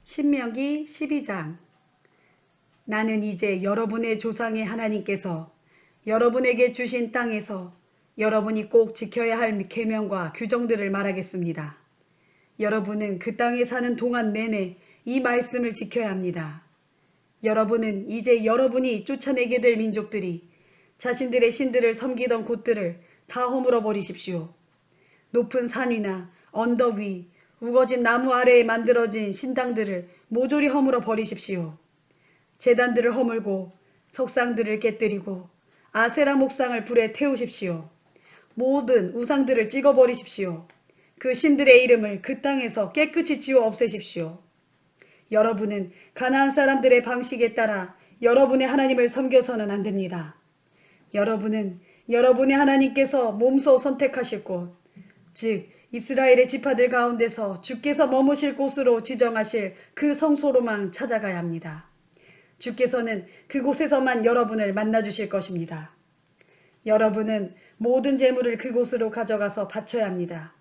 신명기 12장. 나는 이제 여러분의 조상의 하나님께서 여러분에게 주신 땅에서 여러분이 꼭 지켜야 할 계명과 규정들을 말하겠습니다. 여러분은 그 땅에 사는 동안 내내 이 말씀을 지켜야 합니다. 여러분은 이제 여러분이 쫓아내게 될 민족들이 자신들의 신들을 섬기던 곳들을 다 허물어 버리십시오. 높은 산 위나 언덕 위, 우거진 나무 아래에 만들어진 신당들을 모조리 허물어 버리십시오. 제단들을 허물고 석상들을 깨뜨리고 아세라 목상을 불에 태우십시오. 모든 우상들을 찍어버리십시오. 그 신들의 이름을 그 땅에서 깨끗이 지워 없애십시오. 여러분은 가나안 사람들의 방식에 따라 여러분의 하나님을 섬겨서는 안 됩니다. 여러분은 여러분의 하나님께서 몸소 선택하실 곳, 즉 이스라엘의 지파들 가운데서 주께서 머무실 곳으로 지정하실 그 성소로만 찾아가야 합니다. 주께서는 그곳에서만 여러분을 만나주실 것입니다. 여러분은 모든 재물을 그곳으로 가져가서 바쳐야 합니다.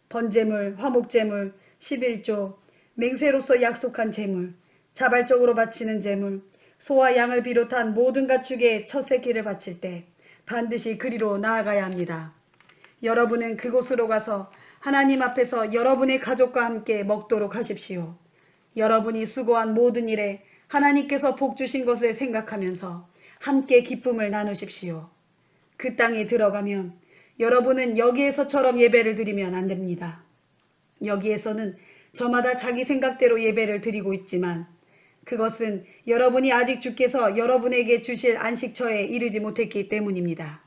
번제물, 화목제물, 11조, 맹세로서 약속한 제물, 자발적으로 바치는 제물, 소와 양을 비롯한 모든 가축의 첫 새끼를 바칠 때 반드시 그리로 나아가야 합니다. 여러분은 그곳으로 가서 하나님 앞에서 여러분의 가족과 함께 먹도록 하십시오. 여러분이 수고한 모든 일에 하나님께서 복 주신 것을 생각하면서 함께 기쁨을 나누십시오. 그 땅에 들어가면 여러분은 여기에서처럼 예배를 드리면 안 됩니다. 여기에서는 저마다 자기 생각대로 예배를 드리고 있지만 그것은 여러분이 아직 주께서 여러분에게 주실 안식처에 이르지 못했기 때문입니다.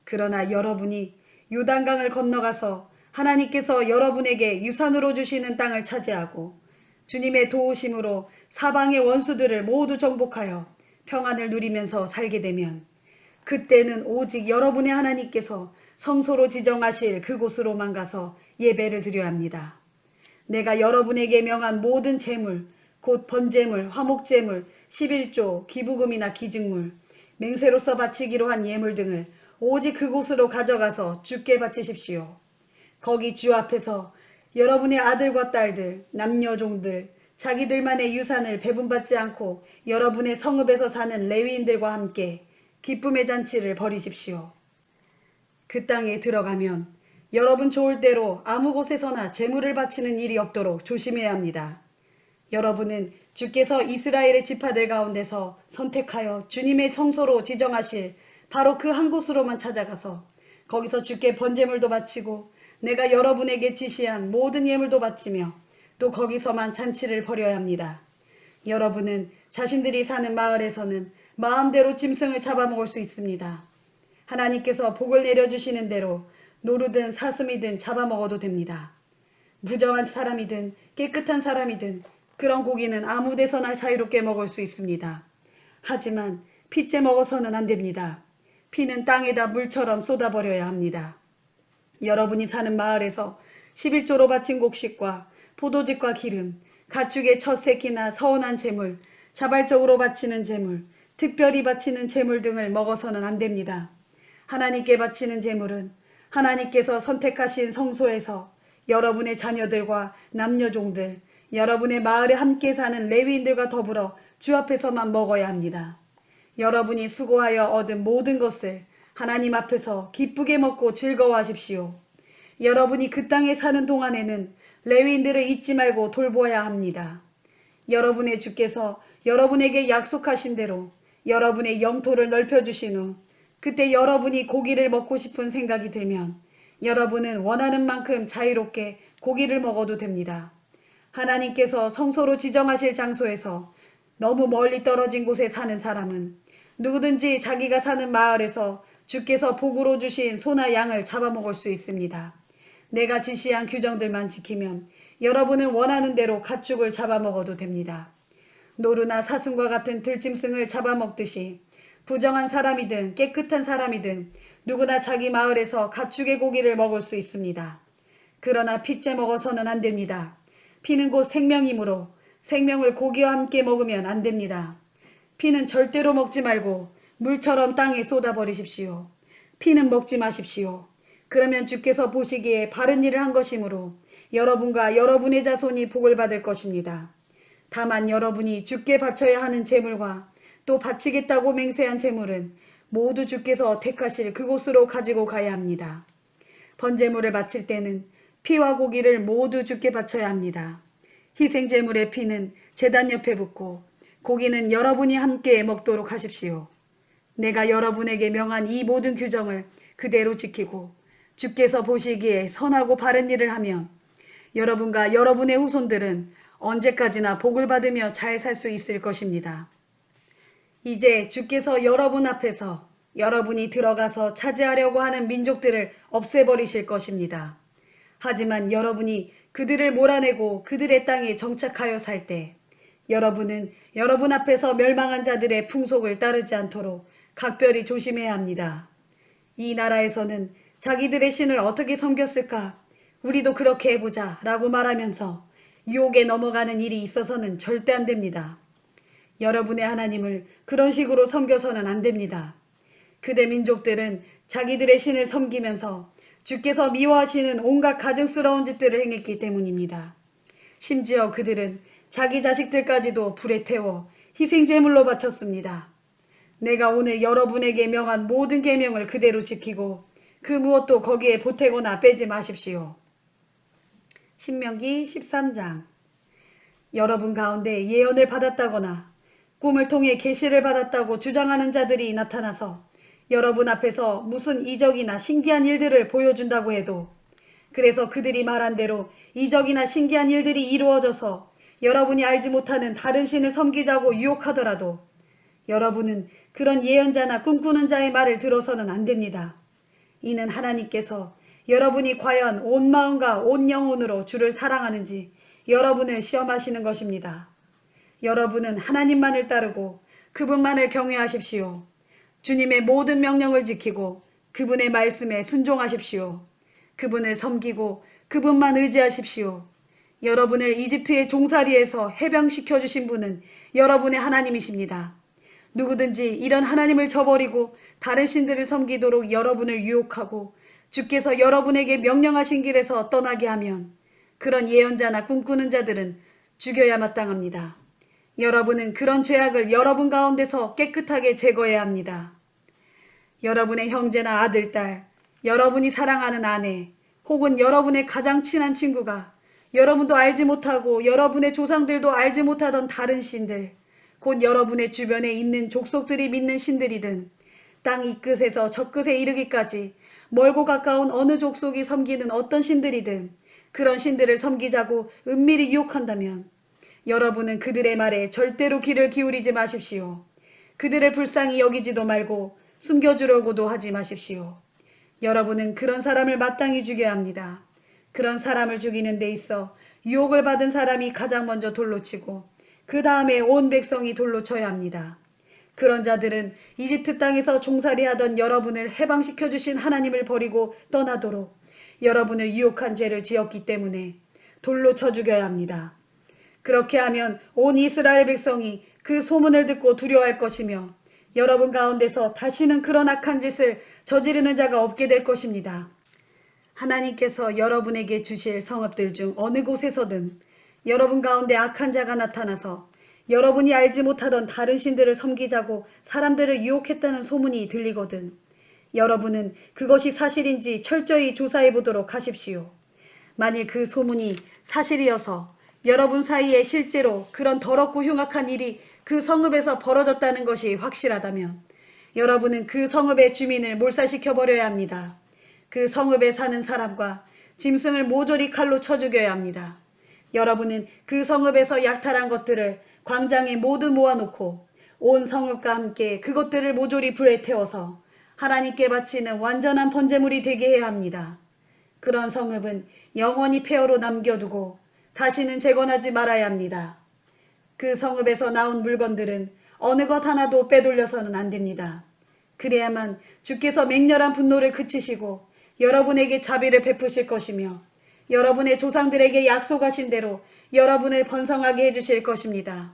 그러나 여러분이 요단강을 건너가서 하나님께서 여러분에게 유산으로 주시는 땅을 차지하고 주님의 도우심으로 사방의 원수들을 모두 정복하여 평안을 누리면서 살게 되면 그때는 오직 여러분의 하나님께서 성소로 지정하실 그곳으로만 가서 예배를 드려야 합니다. 내가 여러분에게 명한 모든 제물, 곧 번제물, 화목제물, 11조, 기부금이나 기증물, 맹세로서 바치기로 한 예물 등을 오직 그곳으로 가져가서 주께 바치십시오. 거기 주 앞에서 여러분의 아들과 딸들, 남녀종들, 자기들만의 유산을 배분받지 않고 여러분의 성읍에서 사는 레위인들과 함께 기쁨의 잔치를 벌이십시오. 그 땅에 들어가면 여러분 좋을 대로 아무 곳에서나 제물을 바치는 일이 없도록 조심해야 합니다. 여러분은 주께서 이스라엘의 지파들 가운데서 선택하여 주님의 성소로 지정하실 바로 그 한 곳으로만 찾아가서 거기서 주께 번제물도 바치고 내가 여러분에게 지시한 모든 예물도 바치며 또 거기서만 잔치를 벌여야 합니다. 여러분은 자신들이 사는 마을에서는 마음대로 짐승을 잡아먹을 수 있습니다. 하나님께서 복을 내려주시는 대로 노루든 사슴이든 잡아먹어도 됩니다. 무정한 사람이든 깨끗한 사람이든 그런 고기는 아무 데서나 자유롭게 먹을 수 있습니다. 하지만 피째 먹어서는 안 됩니다. 피는 땅에다 물처럼 쏟아버려야 합니다. 여러분이 사는 마을에서 11조로 바친 곡식과 포도즙과 기름, 가축의 첫 새끼나 서운한 재물, 자발적으로 바치는 재물, 특별히 바치는 재물 등을 먹어서는 안 됩니다. 하나님께 바치는 재물은 하나님께서 선택하신 성소에서 여러분의 자녀들과 남녀종들, 여러분의 마을에 함께 사는 레위인들과 더불어 주 앞에서만 먹어야 합니다. 여러분이 수고하여 얻은 모든 것을 하나님 앞에서 기쁘게 먹고 즐거워하십시오. 여러분이 그 땅에 사는 동안에는 레위인들을 잊지 말고 돌보아야 합니다. 여러분의 주께서 여러분에게 약속하신 대로 여러분의 영토를 넓혀주신 후 그때 여러분이 고기를 먹고 싶은 생각이 들면 여러분은 원하는 만큼 자유롭게 고기를 먹어도 됩니다. 하나님께서 성소로 지정하실 장소에서 너무 멀리 떨어진 곳에 사는 사람은 누구든지 자기가 사는 마을에서 주께서 복으로 주신 소나 양을 잡아먹을 수 있습니다. 내가 지시한 규정들만 지키면 여러분은 원하는 대로 가축을 잡아먹어도 됩니다. 노루나 사슴과 같은 들짐승을 잡아먹듯이 부정한 사람이든 깨끗한 사람이든 누구나 자기 마을에서 가축의 고기를 먹을 수 있습니다. 그러나 피째 먹어서는 안 됩니다. 피는 곧 생명이므로 생명을 고기와 함께 먹으면 안 됩니다. 피는 절대로 먹지 말고 물처럼 땅에 쏟아버리십시오. 피는 먹지 마십시오. 그러면 주께서 보시기에 바른 일을 한 것이므로 여러분과 여러분의 자손이 복을 받을 것입니다. 다만 여러분이 주께 바쳐야 하는 제물과 또 바치겠다고 맹세한 제물은 모두 주께서 택하실 그곳으로 가지고 가야 합니다. 번제물을 바칠 때는 피와 고기를 모두 주께 바쳐야 합니다. 희생제물의 피는 제단 옆에 붓고 고기는 여러분이 함께 먹도록 하십시오. 내가 여러분에게 명한 이 모든 규정을 그대로 지키고 주께서 보시기에 선하고 바른 일을 하면 여러분과 여러분의 후손들은 언제까지나 복을 받으며 잘 살 수 있을 것입니다. 이제 주께서 여러분 앞에서 여러분이 들어가서 차지하려고 하는 민족들을 없애버리실 것입니다. 하지만 여러분이 그들을 몰아내고 그들의 땅에 정착하여 살 때 여러분은 여러분 앞에서 멸망한 자들의 풍속을 따르지 않도록 각별히 조심해야 합니다. 이 나라에서는 자기들의 신을 어떻게 섬겼을까? 우리도 그렇게 해보자 라고 말하면서 유혹에 넘어가는 일이 있어서는 절대 안 됩니다. 여러분의 하나님을 그런 식으로 섬겨서는 안 됩니다. 그들 민족들은 자기들의 신을 섬기면서 주께서 미워하시는 온갖 가증스러운 짓들을 행했기 때문입니다. 심지어 그들은 자기 자식들까지도 불에 태워 희생제물로 바쳤습니다. 내가 오늘 여러분에게 명한 모든 계명을 그대로 지키고 그 무엇도 거기에 보태거나 빼지 마십시오. 신명기 13장. 여러분 가운데 예언을 받았다거나 꿈을 통해 계시를 받았다고 주장하는 자들이 나타나서 여러분 앞에서 무슨 이적이나 신기한 일들을 보여준다고 해도 그래서 그들이 말한 대로 이적이나 신기한 일들이 이루어져서 여러분이 알지 못하는 다른 신을 섬기자고 유혹하더라도 여러분은 그런 예언자나 꿈꾸는 자의 말을 들어서는 안 됩니다. 이는 하나님께서 여러분이 과연 온 마음과 온 영혼으로 주를 사랑하는지 여러분을 시험하시는 것입니다. 여러분은 하나님만을 따르고 그분만을 경외하십시오. 주님의 모든 명령을 지키고 그분의 말씀에 순종하십시오. 그분을 섬기고 그분만 의지하십시오. 여러분을 이집트의 종살이에서 해방시켜 주신 분은 여러분의 하나님이십니다. 누구든지 이런 하나님을 저버리고 다른 신들을 섬기도록 여러분을 유혹하고 주께서 여러분에게 명령하신 길에서 떠나게 하면 그런 예언자나 꿈꾸는 자들은 죽여야 마땅합니다. 여러분은 그런 죄악을 여러분 가운데서 깨끗하게 제거해야 합니다. 여러분의 형제나 아들, 딸, 여러분이 사랑하는 아내, 혹은 여러분의 가장 친한 친구가 여러분도 알지 못하고 여러분의 조상들도 알지 못하던 다른 신들, 곧 여러분의 주변에 있는 족속들이 믿는 신들이든 땅 이 끝에서 저 끝에 이르기까지 멀고 가까운 어느 족속이 섬기는 어떤 신들이든 그런 신들을 섬기자고 은밀히 유혹한다면 여러분은 그들의 말에 절대로 귀를 기울이지 마십시오. 그들을 불쌍히 여기지도 말고 숨겨주려고도 하지 마십시오. 여러분은 그런 사람을 마땅히 죽여야 합니다. 그런 사람을 죽이는 데 있어 유혹을 받은 사람이 가장 먼저 돌로 치고 그 다음에 온 백성이 돌로 쳐야 합니다. 그런 자들은 이집트 땅에서 종살이하던 여러분을 해방시켜 주신 하나님을 버리고 떠나도록 여러분을 유혹한 죄를 지었기 때문에 돌로 쳐 죽여야 합니다. 그렇게 하면 온 이스라엘 백성이 그 소문을 듣고 두려워할 것이며 여러분 가운데서 다시는 그런 악한 짓을 저지르는 자가 없게 될 것입니다. 하나님께서 여러분에게 주실 성읍들 중 어느 곳에서든 여러분 가운데 악한 자가 나타나서 여러분이 알지 못하던 다른 신들을 섬기자고 사람들을 유혹했다는 소문이 들리거든 여러분은 그것이 사실인지 철저히 조사해 보도록 하십시오. 만일 그 소문이 사실이어서 여러분 사이에 실제로 그런 더럽고 흉악한 일이 그 성읍에서 벌어졌다는 것이 확실하다면 여러분은 그 성읍의 주민을 몰살시켜 버려야 합니다. 그 성읍에 사는 사람과 짐승을 모조리 칼로 쳐 죽여야 합니다. 여러분은 그 성읍에서 약탈한 것들을 광장에 모두 모아놓고 온 성읍과 함께 그것들을 모조리 불에 태워서 하나님께 바치는 완전한 번제물이 되게 해야 합니다. 그런 성읍은 영원히 폐허로 남겨두고 다시는 재건하지 말아야 합니다. 그 성읍에서 나온 물건들은 어느 것 하나도 빼돌려서는 안 됩니다. 그래야만 주께서 맹렬한 분노를 그치시고 여러분에게 자비를 베푸실 것이며 여러분의 조상들에게 약속하신 대로 여러분을 번성하게 해주실 것입니다.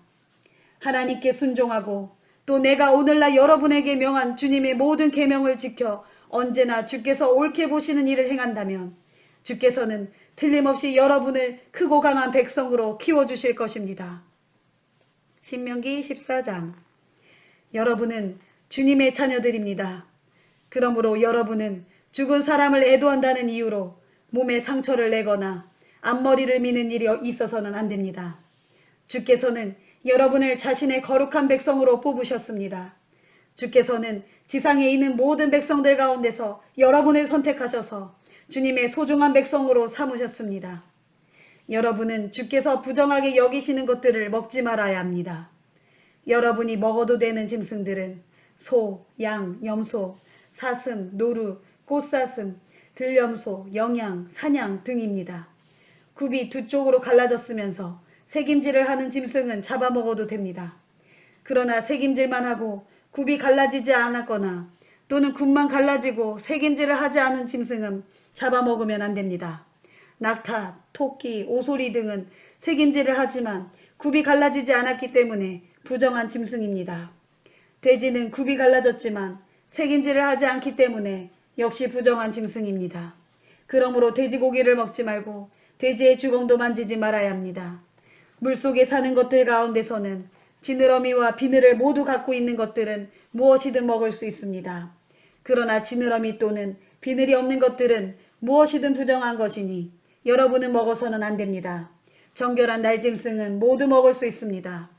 하나님께 순종하고 또 내가 오늘날 여러분에게 명한 주님의 모든 계명을 지켜 언제나 주께서 옳게 보시는 일을 행한다면 주께서는 틀림없이 여러분을 크고 강한 백성으로 키워주실 것입니다. 신명기 14장. 여러분은 주님의 자녀들입니다. 그러므로 여러분은 죽은 사람을 애도한다는 이유로 몸에 상처를 내거나 앞머리를 미는 일이 있어서는 안 됩니다. 주께서는 여러분을 자신의 거룩한 백성으로 뽑으셨습니다. 주께서는 지상에 있는 모든 백성들 가운데서 여러분을 선택하셔서 주님의 소중한 백성으로 삼으셨습니다. 여러분은 주께서 부정하게 여기시는 것들을 먹지 말아야 합니다. 여러분이 먹어도 되는 짐승들은 소, 양, 염소, 사슴, 노루, 꽃사슴, 들염소, 영양, 사냥 등입니다. 굽이 두 쪽으로 갈라졌으면서 새김질을 하는 짐승은 잡아먹어도 됩니다. 그러나 새김질만 하고 굽이 갈라지지 않았거나 또는 굽만 갈라지고 새김질을 하지 않은 짐승은 잡아먹으면 안 됩니다. 낙타, 토끼, 오소리 등은 새김질을 하지만 굽이 갈라지지 않았기 때문에 부정한 짐승입니다. 돼지는 굽이 갈라졌지만 새김질을 하지 않기 때문에 역시 부정한 짐승입니다. 그러므로 돼지고기를 먹지 말고 돼지의 주공도 만지지 말아야 합니다. 물속에 사는 것들 가운데서는 지느러미와 비늘을 모두 갖고 있는 것들은 무엇이든 먹을 수 있습니다. 그러나 지느러미 또는 비늘이 없는 것들은 무엇이든 부정한 것이니 여러분은 먹어서는 안 됩니다. 정결한 날짐승은 모두 먹을 수 있습니다.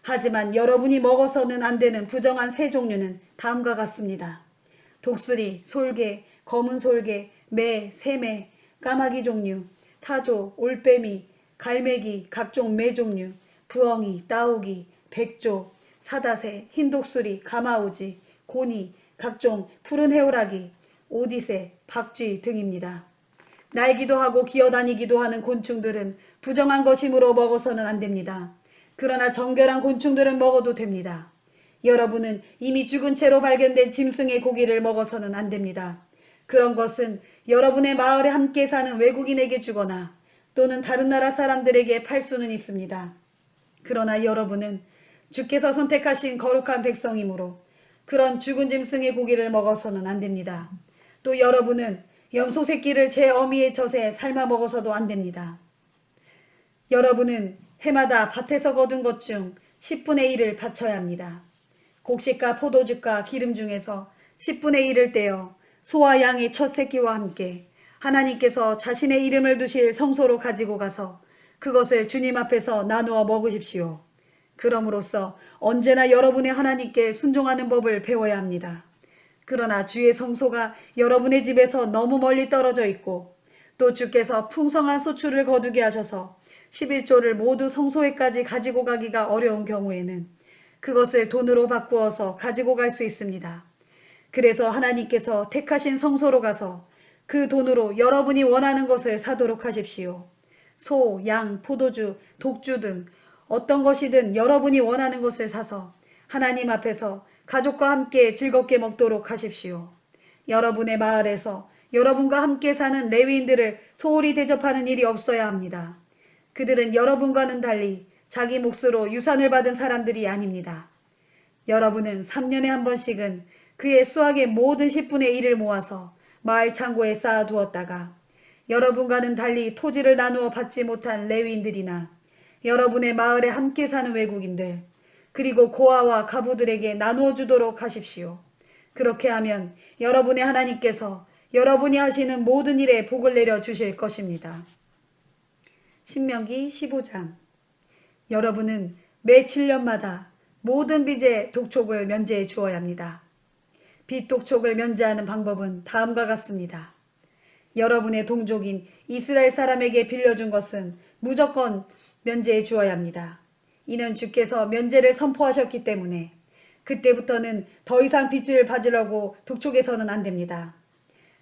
하지만 여러분이 먹어서는 안 되는 부정한 새 종류는 다음과 같습니다. 독수리, 솔개, 검은 솔개, 매, 새매, 까마귀 종류, 타조, 올빼미, 갈매기, 각종 매 종류, 부엉이, 따오기, 백조, 사다새, 흰독수리, 가마우지, 고니, 각종 푸른 해오라기, 오디새, 박쥐 등입니다. 날기도 하고 기어다니기도 하는 곤충들은 부정한 것이므로 먹어서는 안 됩니다. 그러나 정결한 곤충들은 먹어도 됩니다. 여러분은 이미 죽은 채로 발견된 짐승의 고기를 먹어서는 안 됩니다. 그런 것은 여러분의 마을에 함께 사는 외국인에게 주거나 또는 다른 나라 사람들에게 팔 수는 있습니다. 그러나 여러분은 주께서 선택하신 거룩한 백성이므로 그런 죽은 짐승의 고기를 먹어서는 안 됩니다. 또 여러분은 염소 새끼를 제 어미의 젖에 삶아 먹어서도 안 됩니다. 여러분은 해마다 밭에서 거둔 것 중 10분의 1을 바쳐야 합니다. 곡식과 포도즙과 기름 중에서 10분의 1을 떼어 소와 양의 첫 새끼와 함께 하나님께서 자신의 이름을 두실 성소로 가지고 가서 그것을 주님 앞에서 나누어 먹으십시오. 그럼으로써 언제나 여러분의 하나님께 순종하는 법을 배워야 합니다. 그러나 주의 성소가 여러분의 집에서 너무 멀리 떨어져 있고 또 주께서 풍성한 소출을 거두게 하셔서 11조를 모두 성소에까지 가지고 가기가 어려운 경우에는 그것을 돈으로 바꾸어서 가지고 갈 수 있습니다. 그래서 하나님께서 택하신 성소로 가서 그 돈으로 여러분이 원하는 것을 사도록 하십시오. 소, 양, 포도주, 독주 등 어떤 것이든 여러분이 원하는 것을 사서 하나님 앞에서 가족과 함께 즐겁게 먹도록 하십시오. 여러분의 마을에서 여러분과 함께 사는 레위인들을 소홀히 대접하는 일이 없어야 합니다. 그들은 여러분과는 달리 자기 몫으로 유산을 받은 사람들이 아닙니다. 여러분은 3년에 한 번씩은 그의 수확의 모든 10분의 1을 모아서 마을 창고에 쌓아두었다가 여러분과는 달리 토지를 나누어 받지 못한 레위인들이나 여러분의 마을에 함께 사는 외국인들 그리고 고아와 가부들에게 나누어 주도록 하십시오. 그렇게 하면 여러분의 하나님께서 여러분이 하시는 모든 일에 복을 내려 주실 것입니다. 신명기 15장. 여러분은 매 7년마다 모든 빚의 독촉을 면제해 주어야 합니다. 빚 독촉을 면제하는 방법은 다음과 같습니다. 여러분의 동족인 이스라엘 사람에게 빌려준 것은 무조건 면제해 주어야 합니다. 이는 주께서 면제를 선포하셨기 때문에 그때부터는 더 이상 빚을 받으려고 독촉해서는 안 됩니다.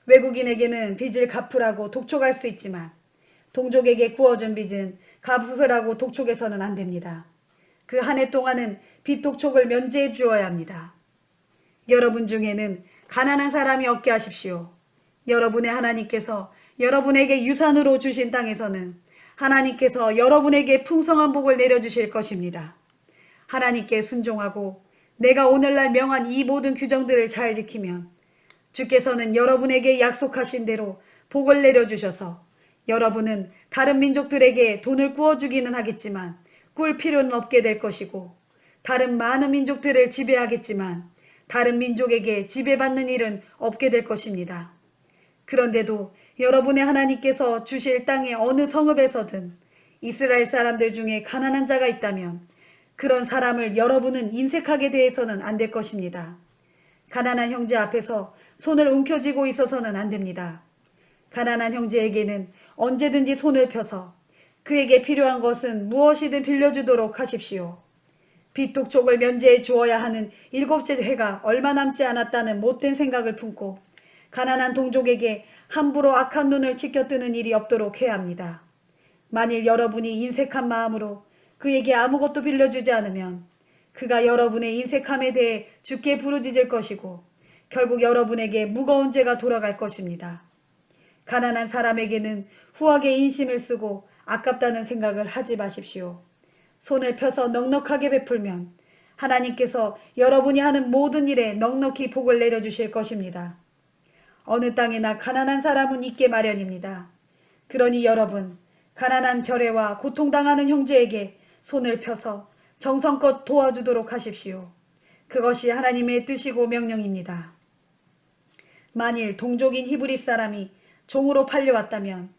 외국인에게는 빚을 갚으라고 독촉할 수 있지만 동족에게 구워준 빚은 갚으라고 독촉해서는 안 됩니다. 그 한 해 동안은 빚 독촉을 면제해 주어야 합니다. 여러분 중에는 가난한 사람이 없게 하십시오. 여러분의 하나님께서 여러분에게 유산으로 주신 땅에서는 하나님께서 여러분에게 풍성한 복을 내려주실 것입니다. 하나님께 순종하고 내가 오늘날 명한 이 모든 규정들을 잘 지키면 주께서는 여러분에게 약속하신 대로 복을 내려주셔서 여러분은 다른 민족들에게 돈을 구워주기는 하겠지만 꿀 필요는 없게 될 것이고 다른 많은 민족들을 지배하겠지만 다른 민족에게 지배받는 일은 없게 될 것입니다. 그런데도 여러분의 하나님께서 주실 땅의 어느 성읍에서든 이스라엘 사람들 중에 가난한 자가 있다면 그런 사람을 여러분은 인색하게 대해서는 안 될 것입니다. 가난한 형제 앞에서 손을 움켜쥐고 있어서는 안 됩니다. 가난한 형제에게는 언제든지 손을 펴서 그에게 필요한 것은 무엇이든 빌려주도록 하십시오. 빚독촉을 면제해 주어야 하는 7째 해가 얼마 남지 않았다는 못된 생각을 품고 가난한 동족에게 함부로 악한 눈을 치켜뜨는 일이 없도록 해야 합니다. 만일 여러분이 인색한 마음으로 그에게 아무것도 빌려주지 않으면 그가 여러분의 인색함에 대해 주께 부르짖을 것이고 결국 여러분에게 무거운 죄가 돌아갈 것입니다. 가난한 사람에게는 후하게 인심을 쓰고 아깝다는 생각을 하지 마십시오. 손을 펴서 넉넉하게 베풀면 하나님께서 여러분이 하는 모든 일에 넉넉히 복을 내려주실 것입니다. 어느 땅에나 가난한 사람은 있게 마련입니다. 그러니 여러분, 가난한 결혜와 고통당하는 형제에게 손을 펴서 정성껏 도와주도록 하십시오. 그것이 하나님의 뜻이고 명령입니다. 만일 동족인 히브리 사람이 종으로 팔려왔다면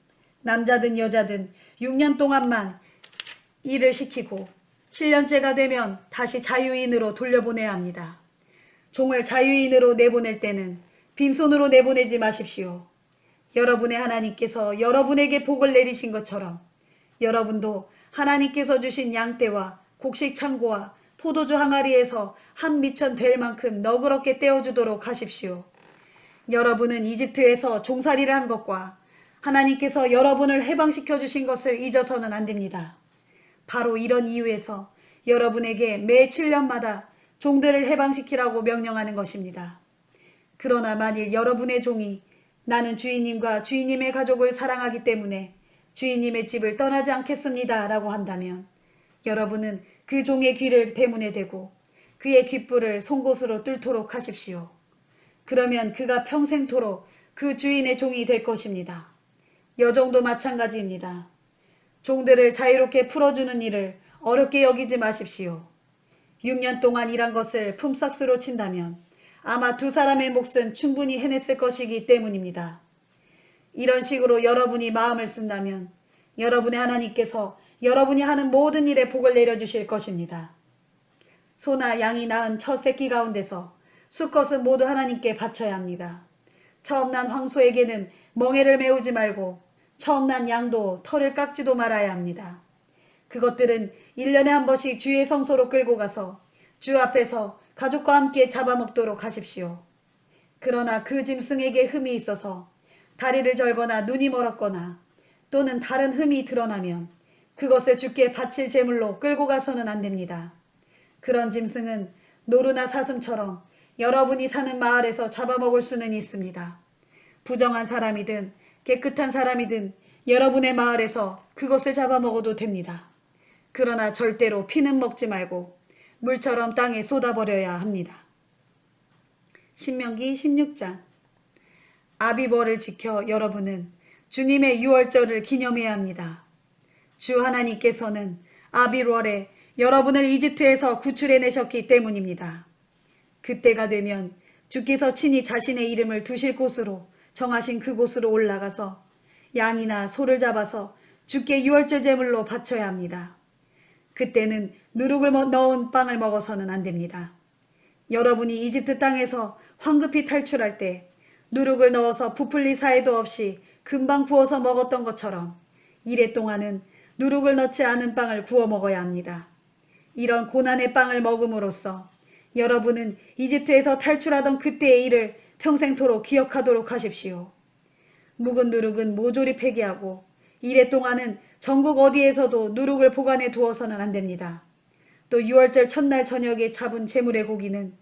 남자든 여자든 6년 동안만 일을 시키고 7년째가 되면 다시 자유인으로 돌려보내야 합니다. 종을 자유인으로 내보낼 때는 빈손으로 내보내지 마십시오. 여러분의 하나님께서 여러분에게 복을 내리신 것처럼 여러분도 하나님께서 주신 양떼와 곡식 창고와 포도주 항아리에서 한 미천 될 만큼 너그럽게 떼어주도록 하십시오. 여러분은 이집트에서 종살이를 한 것과 하나님께서 여러분을 해방시켜 주신 것을 잊어서는 안 됩니다. 바로 이런 이유에서 여러분에게 매 7년마다 종들을 해방시키라고 명령하는 것입니다. 그러나 만일 여러분의 종이 나는 주인님과 주인님의 가족을 사랑하기 때문에 주인님의 집을 떠나지 않겠습니다 라고 한다면 여러분은 그 종의 귀를 대문에 대고 그의 귓불을 송곳으로 뚫도록 하십시오. 그러면 그가 평생토록 그 주인의 종이 될 것입니다. 여종도 마찬가지입니다. 종들을 자유롭게 풀어주는 일을 어렵게 여기지 마십시오. 6년 동안 일한 것을 품삯으로 친다면 아마 두 사람의 몫은 충분히 해냈을 것이기 때문입니다. 이런 식으로 여러분이 마음을 쓴다면 여러분의 하나님께서 여러분이 하는 모든 일에 복을 내려주실 것입니다. 소나 양이 낳은 첫 새끼 가운데서 수컷은 모두 하나님께 바쳐야 합니다. 처음 난 황소에게는 멍에를 메우지 말고 처음 난 양도 털을 깎지도 말아야 합니다. 그것들은 1년에 한 번씩 주의 성소로 끌고 가서 주 앞에서 가족과 함께 잡아먹도록 하십시오. 그러나 그 짐승에게 흠이 있어서 다리를 절거나 눈이 멀었거나 또는 다른 흠이 드러나면 그것을 주께 바칠 제물로 끌고 가서는 안 됩니다. 그런 짐승은 노루나 사슴처럼 여러분이 사는 마을에서 잡아먹을 수는 있습니다. 부정한 사람이든 깨끗한 사람이든 여러분의 마을에서 그것을 잡아먹어도 됩니다. 그러나 절대로 피는 먹지 말고 물처럼 땅에 쏟아버려야 합니다. 신명기 16장. 아비벌을 지켜 여러분은 주님의 유월절을 기념해야 합니다. 주 하나님께서는 아비월에 여러분을 이집트에서 구출해내셨기 때문입니다. 그때가 되면 주께서 친히 자신의 이름을 두실 곳으로 정하신 그곳으로 올라가서 양이나 소를 잡아서 주께 유월절 제물로 바쳐야 합니다. 그때는 누룩을 넣은 빵을 먹어서는 안 됩니다. 여러분이 이집트 땅에서 황급히 탈출할 때 누룩을 넣어서 부풀릴 사이도 없이 금방 구워서 먹었던 것처럼 이래 동안은 누룩을 넣지 않은 빵을 구워 먹어야 합니다. 이런 고난의 빵을 먹음으로써 여러분은 이집트에서 탈출하던 그때의 일을 평생토록 기억하도록 하십시오. 묵은 누룩은 모조리 폐기하고 이래 동안은 전국 어디에서도 누룩을 보관해 두어서는 안 됩니다. 또 6월절 첫날 저녁에 잡은 제물의 고기는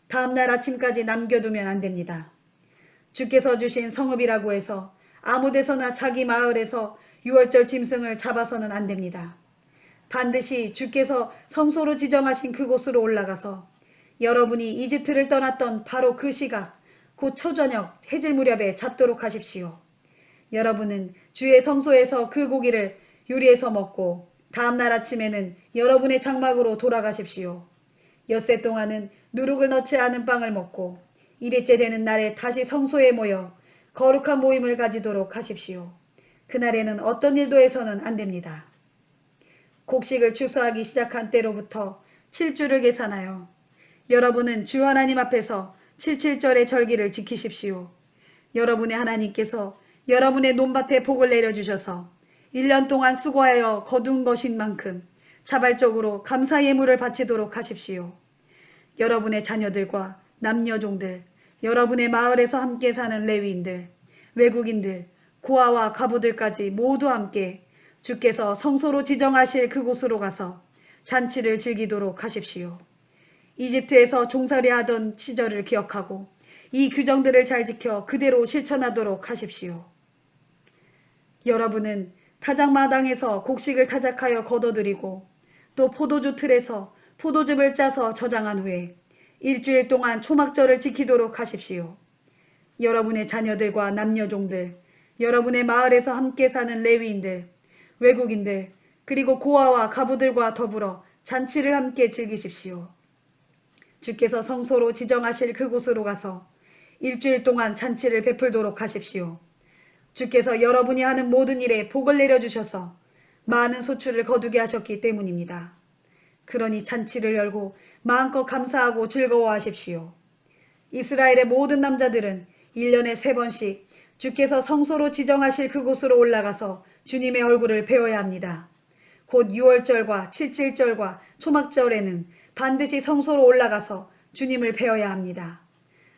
다음날 아침까지 남겨두면 안 됩니다. 주께서 주신 성읍이라고 해서 아무데서나 자기 마을에서 6월절 짐승을 잡아서는 안 됩니다. 반드시 주께서 성소로 지정하신 그곳으로 올라가서 여러분이 이집트를 떠났던 바로 그 시각 곧 초저녁 해질 무렵에 잡도록 하십시오. 여러분은 주의 성소에서 그 고기를 요리해서 먹고 다음날 아침에는 여러분의 장막으로 돌아가십시오. 엿새 동안은 누룩을 넣지 않은 빵을 먹고 일일째 되는 날에 다시 성소에 모여 거룩한 모임을 가지도록 하십시오. 그날에는 어떤 일도 해서는 안 됩니다. 곡식을 추수하기 시작한 때로부터 7주를 계산하여 여러분은 주 하나님 앞에서 77절의 절기를 지키십시오. 여러분의 하나님께서 여러분의 논밭에 복을 내려주셔서 1년 동안 수고하여 거둔 것인 만큼 자발적으로 감사 예물을 바치도록 하십시오. 여러분의 자녀들과 남녀종들, 여러분의 마을에서 함께 사는 레위인들, 외국인들, 고아와 과부들까지 모두 함께 주께서 성소로 지정하실 그곳으로 가서 잔치를 즐기도록 하십시오. 이집트에서 종살이하던 시절을 기억하고 이 규정들을 잘 지켜 그대로 실천하도록 하십시오. 여러분은 타작마당에서 곡식을 타작하여 걷어들이고 또 포도주 틀에서 포도즙을 짜서 저장한 후에 일주일 동안 초막절을 지키도록 하십시오. 여러분의 자녀들과 남녀종들, 여러분의 마을에서 함께 사는 레위인들, 외국인들, 그리고 고아와 과부들과 더불어 잔치를 함께 즐기십시오. 주께서 성소로 지정하실 그곳으로 가서 일주일 동안 잔치를 베풀도록 하십시오. 주께서 여러분이 하는 모든 일에 복을 내려주셔서 많은 소출을 거두게 하셨기 때문입니다. 그러니 잔치를 열고 마음껏 감사하고 즐거워하십시오. 이스라엘의 모든 남자들은 1년에 3번씩 주께서 성소로 지정하실 그곳으로 올라가서 주님의 얼굴을 배워야 합니다. 곧 6월절과 7.7절과 초막절에는 반드시 성소로 올라가서 주님을 배워야 합니다.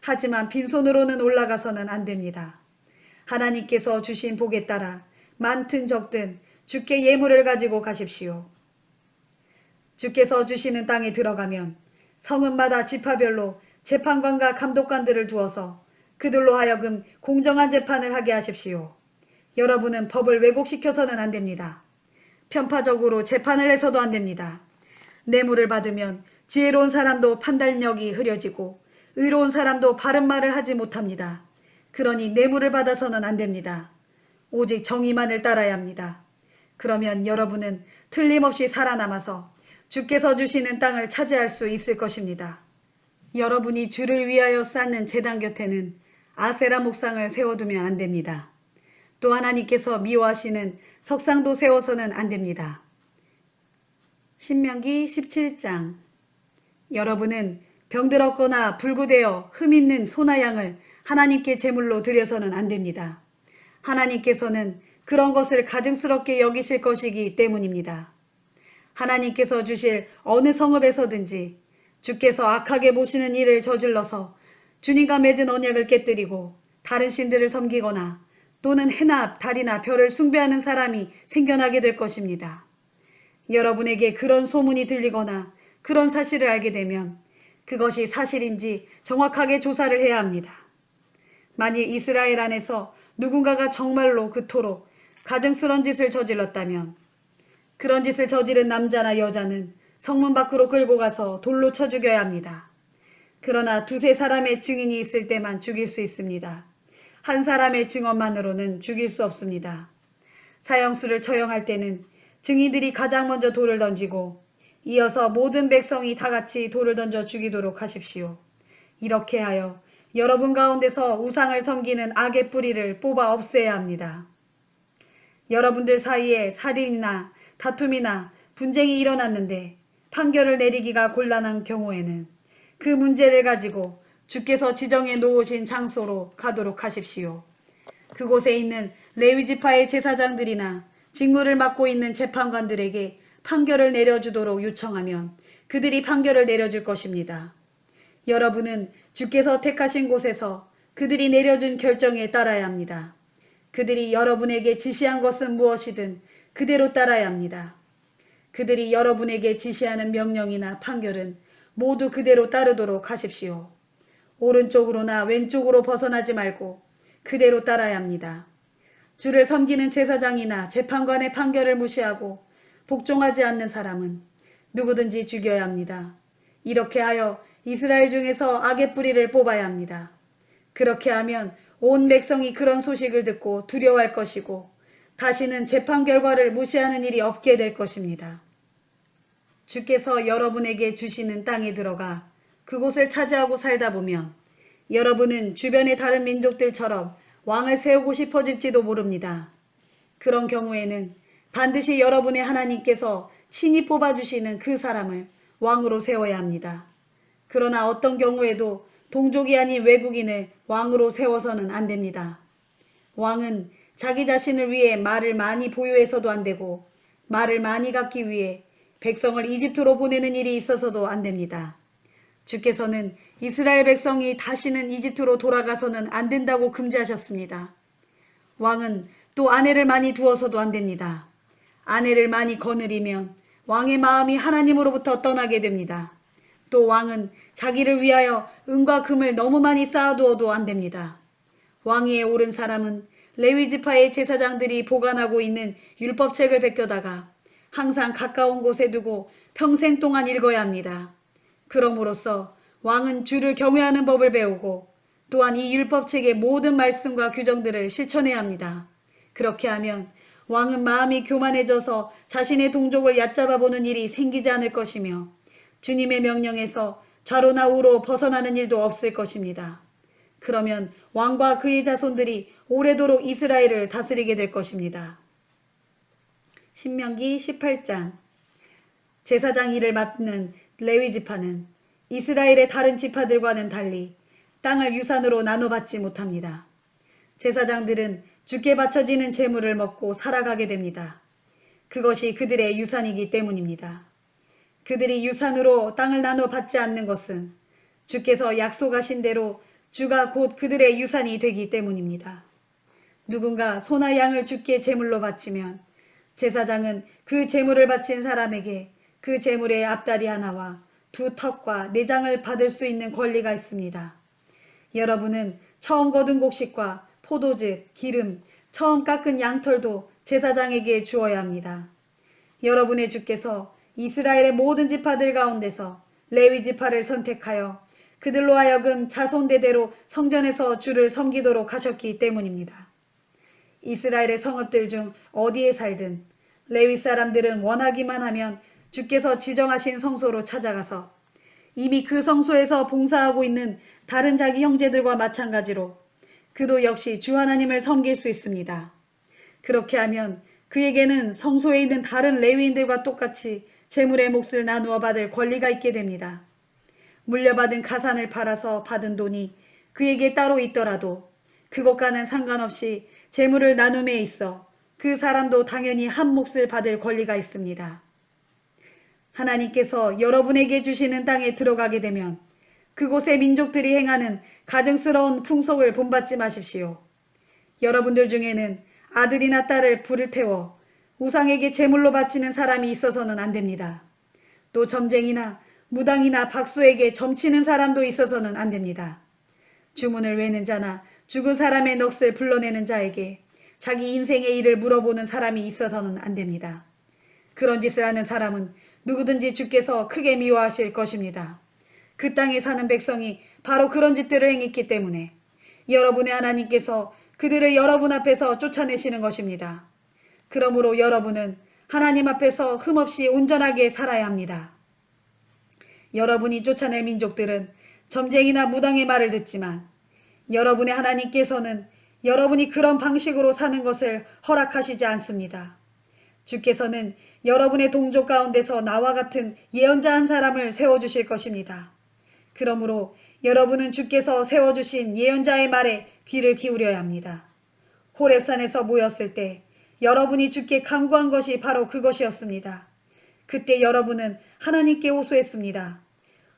하지만 빈손으로는 올라가서는 안 됩니다. 하나님께서 주신 복에 따라 많든 적든 주께 예물을 가지고 가십시오. 주께서 주시는 땅에 들어가면 성읍마다 지파별로 재판관과 감독관들을 두어서 그들로 하여금 공정한 재판을 하게 하십시오. 여러분은 법을 왜곡시켜서는 안 됩니다. 편파적으로 재판을 해서도 안 됩니다. 뇌물을 받으면 지혜로운 사람도 판단력이 흐려지고 의로운 사람도 바른 말을 하지 못합니다. 그러니 뇌물을 받아서는 안 됩니다. 오직 정의만을 따라야 합니다. 그러면 여러분은 틀림없이 살아남아서 주께서 주시는 땅을 차지할 수 있을 것입니다. 여러분이 주를 위하여 쌓는 제단 곁에는 아세라 목상을 세워두면 안 됩니다. 또 하나님께서 미워하시는 석상도 세워서는 안 됩니다. 신명기 17장. 여러분은 병들었거나 불구되어 흠 있는 소나 양을 하나님께 제물로 드려서는 안 됩니다. 하나님께서는 그런 것을 가증스럽게 여기실 것이기 때문입니다. 하나님께서 주실 어느 성읍에서든지 주께서 악하게 보시는 일을 저질러서 주님과 맺은 언약을 깨뜨리고 다른 신들을 섬기거나 또는 해나 달이나 별을 숭배하는 사람이 생겨나게 될 것입니다. 여러분에게 그런 소문이 들리거나 그런 사실을 알게 되면 그것이 사실인지 정확하게 조사를 해야 합니다. 만일 이스라엘 안에서 누군가가 정말로 그토록 가증스러운 짓을 저질렀다면 그런 짓을 저지른 남자나 여자는 성문 밖으로 끌고 가서 돌로 쳐 죽여야 합니다. 그러나 2-3사람의 증인이 있을 때만 죽일 수 있습니다. 한 사람의 증언만으로는 죽일 수 없습니다. 사형수를 처형할 때는 증인들이 가장 먼저 돌을 던지고 이어서 모든 백성이 다 같이 돌을 던져 죽이도록 하십시오. 이렇게 하여 여러분 가운데서 우상을 섬기는 악의 뿌리를 뽑아 없애야 합니다. 여러분들 사이에 살인이나 다툼이나 분쟁이 일어났는데 판결을 내리기가 곤란한 경우에는 그 문제를 가지고 주께서 지정해 놓으신 장소로 가도록 하십시오. 그곳에 있는 레위지파의 제사장들이나 직무를 맡고 있는 재판관들에게 판결을 내려주도록 요청하면 그들이 판결을 내려줄 것입니다. 여러분은 주께서 택하신 곳에서 그들이 내려준 결정에 따라야 합니다. 그들이 여러분에게 지시한 것은 무엇이든 그대로 따라야 합니다. 그들이 여러분에게 지시하는 명령이나 판결은 모두 그대로 따르도록 하십시오. 오른쪽으로나 왼쪽으로 벗어나지 말고 그대로 따라야 합니다. 주를 섬기는 제사장이나 재판관의 판결을 무시하고 복종하지 않는 사람은 누구든지 죽여야 합니다. 이렇게 하여 이스라엘 중에서 악의 뿌리를 뽑아야 합니다. 그렇게 하면 온 백성이 그런 소식을 듣고 두려워할 것이고 다시는 재판 결과를 무시하는 일이 없게 될 것입니다. 주께서 여러분에게 주시는 땅에 들어가 그곳을 차지하고 살다 보면 여러분은 주변의 다른 민족들처럼 왕을 세우고 싶어질지도 모릅니다. 그런 경우에는 반드시 여러분의 하나님께서 친히 뽑아주시는 그 사람을 왕으로 세워야 합니다. 그러나 어떤 경우에도 동족이 아닌 외국인을 왕으로 세워서는 안 됩니다. 왕은 자기 자신을 위해 말을 많이 보유해서도 안 되고 말을 많이 갖기 위해 백성을 이집트로 보내는 일이 있어서도 안 됩니다. 주께서는 이스라엘 백성이 다시는 이집트로 돌아가서는 안 된다고 금지하셨습니다. 왕은 또 아내를 많이 두어서도 안 됩니다. 아내를 많이 거느리면 왕의 마음이 하나님으로부터 떠나게 됩니다. 또 왕은 자기를 위하여 은과 금을 너무 많이 쌓아두어도 안 됩니다. 왕위에 오른 사람은 레위지파의 제사장들이 보관하고 있는 율법책을 베껴다가 항상 가까운 곳에 두고 평생 동안 읽어야 합니다. 그럼으로써 왕은 주를 경외하는 법을 배우고 또한 이 율법책의 모든 말씀과 규정들을 실천해야 합니다. 그렇게 하면 왕은 마음이 교만해져서 자신의 동족을 얕잡아 보는 일이 생기지 않을 것이며 주님의 명령에서 좌로나 우로 벗어나는 일도 없을 것입니다. 그러면 왕과 그의 자손들이 오래도록 이스라엘을 다스리게 될 것입니다. 신명기 18장. 제사장 일을 맡는 레위지파는 이스라엘의 다른 지파들과는 달리 땅을 유산으로 나눠받지 못합니다. 제사장들은 주께 바쳐지는 제물을 먹고 살아가게 됩니다. 그것이 그들의 유산이기 때문입니다. 그들이 유산으로 땅을 나눠 받지 않는 것은 주께서 약속하신 대로 주가 곧 그들의 유산이 되기 때문입니다. 누군가 소나 양을 주께 제물로 바치면 제사장은 그 제물을 바친 사람에게 그 제물의 앞다리 하나와 두 턱과 내장을 받을 수 있는 권리가 있습니다. 여러분은 처음 거둔 곡식과 포도즙, 기름, 처음 깎은 양털도 제사장에게 주어야 합니다. 여러분의 주께서 이스라엘의 모든 지파들 가운데서 레위 지파를 선택하여 그들로 하여금 자손대대로 성전에서 주를 섬기도록 하셨기 때문입니다. 이스라엘의 성읍들 중 어디에 살든 레위 사람들은 원하기만 하면 주께서 지정하신 성소로 찾아가서 이미 그 성소에서 봉사하고 있는 다른 자기 형제들과 마찬가지로 그도 역시 주 하나님을 섬길 수 있습니다. 그렇게 하면 그에게는 성소에 있는 다른 레위인들과 똑같이 재물의 몫을 나누어 받을 권리가 있게 됩니다. 물려받은 가산을 팔아서 받은 돈이 그에게 따로 있더라도 그것과는 상관없이 재물을 나눔에 있어 그 사람도 당연히 한 몫을 받을 권리가 있습니다. 하나님께서 여러분에게 주시는 땅에 들어가게 되면 그곳의 민족들이 행하는 가증스러운 풍속을 본받지 마십시오. 여러분들 중에는 아들이나 딸을 불을 태워 우상에게 제물로 바치는 사람이 있어서는 안 됩니다. 또 점쟁이나 무당이나 박수에게 점치는 사람도 있어서는 안 됩니다. 주문을 외는 자나 죽은 사람의 넋을 불러내는 자에게 자기 인생의 일을 물어보는 사람이 있어서는 안 됩니다. 그런 짓을 하는 사람은 누구든지 주께서 크게 미워하실 것입니다. 그 땅에 사는 백성이 바로 그런 짓들을 행했기 때문에 여러분의 하나님께서 그들을 여러분 앞에서 쫓아내시는 것입니다. 그러므로 여러분은 하나님 앞에서 흠없이 온전하게 살아야 합니다. 여러분이 쫓아낼 민족들은 점쟁이나 무당의 말을 듣지만 여러분의 하나님께서는 여러분이 그런 방식으로 사는 것을 허락하시지 않습니다. 주께서는 여러분의 동족 가운데서 나와 같은 예언자 한 사람을 세워주실 것입니다. 그러므로 여러분은 주께서 세워주신 예언자의 말에 귀를 기울여야 합니다. 호렙산에서 모였을 때 여러분이 주께 간구한 것이 바로 그것이었습니다. 그때 여러분은 하나님께 호소했습니다.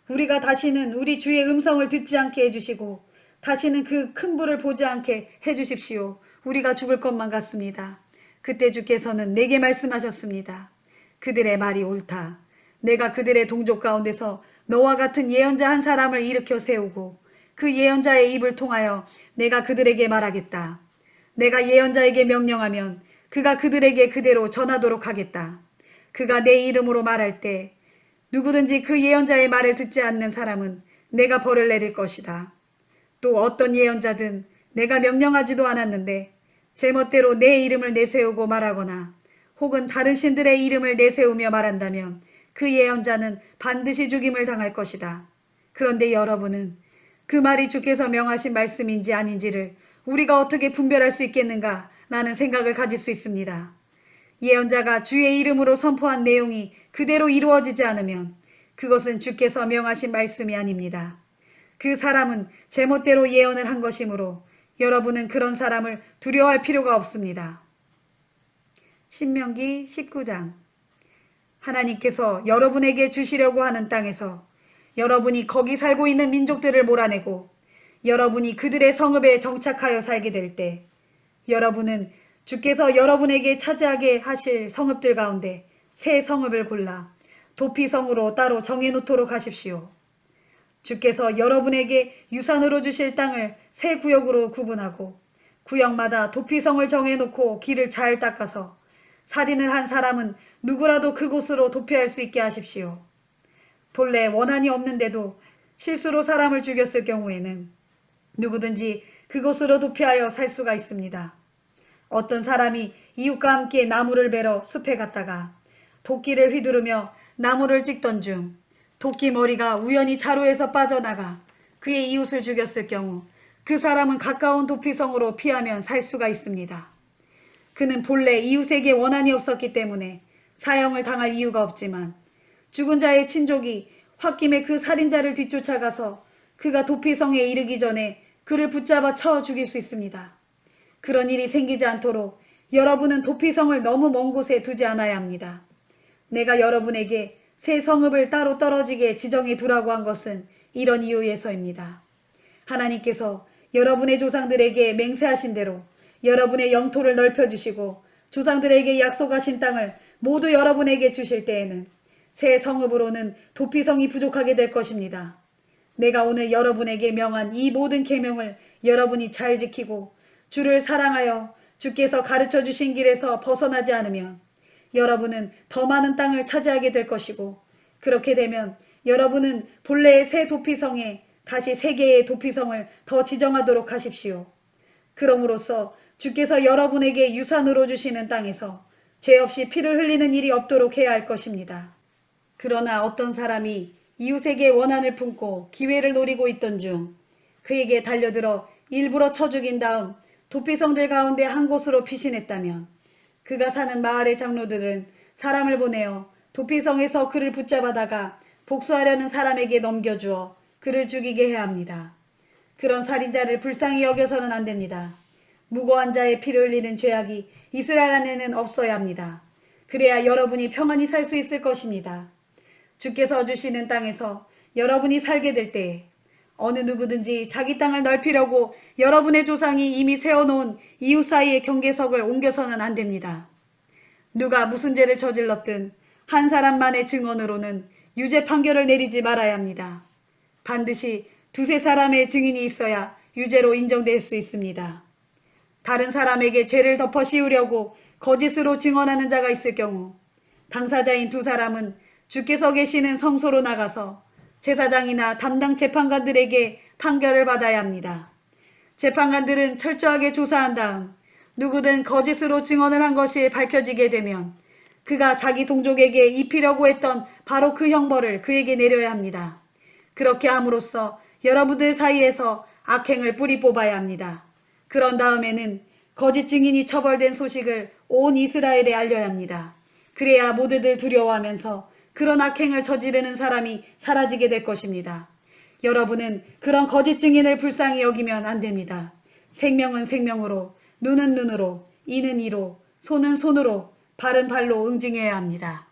우리가 다시는 우리 주의 음성을 듣지 않게 해주시고 다시는 그 큰 불을 보지 않게 해주십시오. 우리가 죽을 것만 같습니다. 그때 주께서는 내게 말씀하셨습니다. 그들의 말이 옳다. 내가 그들의 동족 가운데서 너와 같은 예언자 한 사람을 일으켜 세우고 그 예언자의 입을 통하여 내가 그들에게 말하겠다. 내가 예언자에게 명령하면 그가 그들에게 그대로 전하도록 하겠다. 그가 내 이름으로 말할 때 누구든지 그 예언자의 말을 듣지 않는 사람은 내가 벌을 내릴 것이다. 또 어떤 예언자든 내가 명령하지도 않았는데 제멋대로 내 이름을 내세우고 말하거나 혹은 다른 신들의 이름을 내세우며 말한다면 그 예언자는 반드시 죽임을 당할 것이다. 그런데 여러분은 그 말이 주께서 명하신 말씀인지 아닌지를 우리가 어떻게 분별할 수 있겠는가 라는 생각을 가질 수 있습니다. 예언자가 주의 이름으로 선포한 내용이 그대로 이루어지지 않으면 그것은 주께서 명하신 말씀이 아닙니다. 그 사람은 제멋대로 예언을 한 것이므로 여러분은 그런 사람을 두려워할 필요가 없습니다. 신명기 19장. 하나님께서 여러분에게 주시려고 하는 땅에서 여러분이 거기 살고 있는 민족들을 몰아내고 여러분이 그들의 성읍에 정착하여 살게 될 때 여러분은 주께서 여러분에게 차지하게 하실 성읍들 가운데 새 성읍을 골라 도피성으로 따로 정해놓도록 하십시오. 주께서 여러분에게 유산으로 주실 땅을 세 구역으로 구분하고 구역마다 도피성을 정해놓고 길을 잘 닦아서 살인을 한 사람은 누구라도 그곳으로 도피할 수 있게 하십시오. 본래 원한이 없는데도 실수로 사람을 죽였을 경우에는 누구든지 그곳으로 도피하여 살 수가 있습니다. 어떤 사람이 이웃과 함께 나무를 베러 숲에 갔다가 도끼를 휘두르며 나무를 찍던 중 도끼 머리가 우연히 자루에서 빠져나가 그의 이웃을 죽였을 경우 그 사람은 가까운 도피성으로 피하면 살 수가 있습니다. 그는 본래 이웃에게 원한이 없었기 때문에 사형을 당할 이유가 없지만 죽은 자의 친족이 홧김에 그 살인자를 뒤쫓아가서 그가 도피성에 이르기 전에 그를 붙잡아 쳐 죽일 수 있습니다. 그런 일이 생기지 않도록 여러분은 도피성을 너무 먼 곳에 두지 않아야 합니다. 내가 여러분에게 새 성읍을 따로 떨어지게 지정해 두라고 한 것은 이런 이유에서입니다. 하나님께서 여러분의 조상들에게 맹세하신 대로 여러분의 영토를 넓혀주시고 조상들에게 약속하신 땅을 모두 여러분에게 주실 때에는 새 성읍으로는 도피성이 부족하게 될 것입니다. 내가 오늘 여러분에게 명한 이 모든 계명을 여러분이 잘 지키고 주를 사랑하여 주께서 가르쳐 주신 길에서 벗어나지 않으면 여러분은 더 많은 땅을 차지하게 될 것이고 그렇게 되면 여러분은 본래의 새 도피성에 다시 세 개의 도피성을 더 지정하도록 하십시오. 그럼으로써 주께서 여러분에게 유산으로 주시는 땅에서 죄 없이 피를 흘리는 일이 없도록 해야 할 것입니다. 그러나 어떤 사람이 이웃에게 원한을 품고 기회를 노리고 있던 중 그에게 달려들어 일부러 쳐 죽인 다음 도피성들 가운데 한 곳으로 피신했다면 그가 사는 마을의 장로들은 사람을 보내어 도피성에서 그를 붙잡아다가 복수하려는 사람에게 넘겨주어 그를 죽이게 해야 합니다. 그런 살인자를 불쌍히 여겨서는 안 됩니다. 무고한 자의 피를 흘리는 죄악이 이스라엘 안에는 없어야 합니다. 그래야 여러분이 평안히 살 수 있을 것입니다. 주께서 주시는 땅에서 여러분이 살게 될 때에 어느 누구든지 자기 땅을 넓히려고 여러분의 조상이 이미 세워놓은 이웃 사이의 경계석을 옮겨서는 안 됩니다. 누가 무슨 죄를 저질렀든 한 사람만의 증언으로는 유죄 판결을 내리지 말아야 합니다. 반드시 두세 사람의 증인이 있어야 유죄로 인정될 수 있습니다. 다른 사람에게 죄를 덮어 씌우려고 거짓으로 증언하는 자가 있을 경우 당사자인 두 사람은 주께서 계시는 성소로 나가서 제사장이나 담당 재판관들에게 판결을 받아야 합니다. 재판관들은 철저하게 조사한 다음 누구든 거짓으로 증언을 한 것이 밝혀지게 되면 그가 자기 동족에게 입히려고 했던 바로 그 형벌을 그에게 내려야 합니다. 그렇게 함으로써 여러분들 사이에서 악행을 뿌리 뽑아야 합니다. 그런 다음에는 거짓 증인이 처벌된 소식을 온 이스라엘에 알려야 합니다. 그래야 모두들 두려워하면서 그런 악행을 저지르는 사람이 사라지게 될 것입니다. 여러분은 그런 거짓 증인을 불쌍히 여기면 안 됩니다. 생명은 생명으로, 눈은 눈으로, 이는 이로, 손은 손으로, 발은 발로 응징해야 합니다.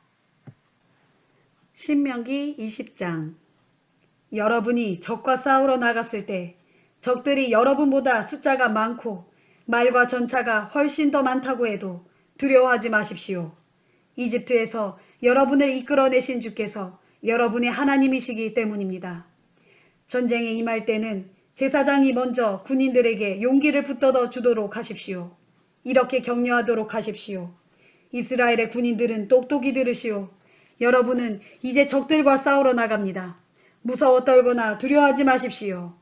신명기 20장. 여러분이 적과 싸우러 나갔을 때 적들이 여러분보다 숫자가 많고 말과 전차가 훨씬 더 많다고 해도 두려워하지 마십시오. 이집트에서 여러분을 이끌어내신 주께서 여러분의 하나님이시기 때문입니다. 전쟁에 임할 때는 제사장이 먼저 군인들에게 용기를 붙들어 주도록 하십시오. 이렇게 격려하도록 하십시오. 이스라엘의 군인들은 똑똑히 들으시오. 여러분은 이제 적들과 싸우러 나갑니다. 무서워 떨거나 두려워하지 마십시오.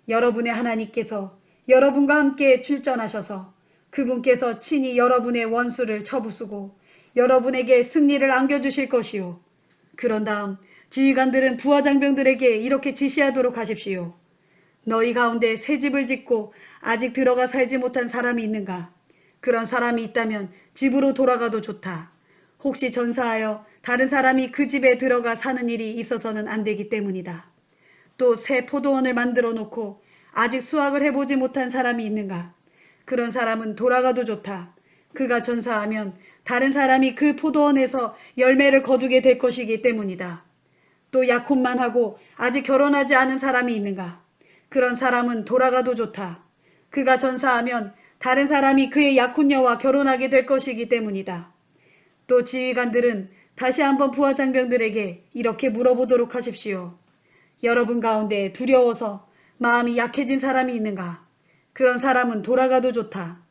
여러분의 하나님께서 여러분과 함께 출전하셔서 그분께서 친히 여러분의 원수를 쳐부수고 여러분에게 승리를 안겨주실 것이요. 그런 다음 지휘관들은 부하장병들에게 이렇게 지시하도록 하십시오. 너희 가운데 새 집을 짓고 아직 들어가 살지 못한 사람이 있는가? 그런 사람이 있다면 집으로 돌아가도 좋다. 혹시 전사하여 다른 사람이 그 집에 들어가 사는 일이 있어서는 안 되기 때문이다. 또 새 포도원을 만들어 놓고 아직 수확을 해보지 못한 사람이 있는가? 그런 사람은 돌아가도 좋다. 그가 전사하면 다른 사람이 그 포도원에서 열매를 거두게 될 것이기 때문이다. 또 약혼만 하고 아직 결혼하지 않은 사람이 있는가? 그런 사람은 돌아가도 좋다. 그가 전사하면 다른 사람이 그의 약혼녀와 결혼하게 될 것이기 때문이다. 또 지휘관들은 다시 한번 부하장병들에게 이렇게 물어보도록 하십시오. 여러분 가운데 두려워서 마음이 약해진 사람이 있는가? 그런 사람은 돌아가도 좋다.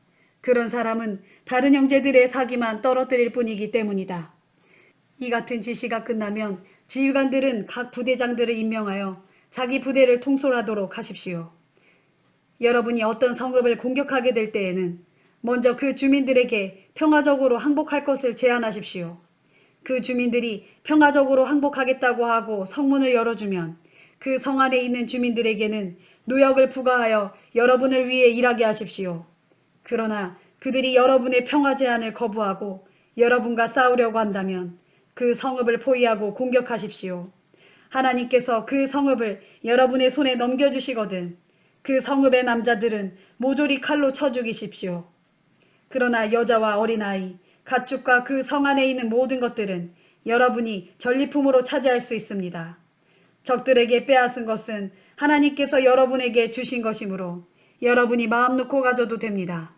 그런 사람은 다른 형제들의 사기만 떨어뜨릴 뿐이기 때문이다. 이 같은 지시가 끝나면 지휘관들은 각 부대장들을 임명하여 자기 부대를 통솔하도록 하십시오. 여러분이 어떤 성읍을 공격하게 될 때에는 먼저 그 주민들에게 평화적으로 항복할 것을 제안하십시오. 그 주민들이 평화적으로 항복하겠다고 하고 성문을 열어주면 그 성 안에 있는 주민들에게는 노역을 부과하여 여러분을 위해 일하게 하십시오. 그러나 그들이 여러분의 평화 제안을 거부하고 여러분과 싸우려고 한다면 그 성읍을 포위하고 공격하십시오. 하나님께서 그 성읍을 여러분의 손에 넘겨주시거든 그 성읍의 남자들은 모조리 칼로 쳐 죽이십시오. 그러나 여자와 어린아이, 가축과 그 성 안에 있는 모든 것들은 여러분이 전리품으로 차지할 수 있습니다. 적들에게 빼앗은 것은 하나님께서 여러분에게 주신 것이므로 여러분이 마음 놓고 가져도 됩니다.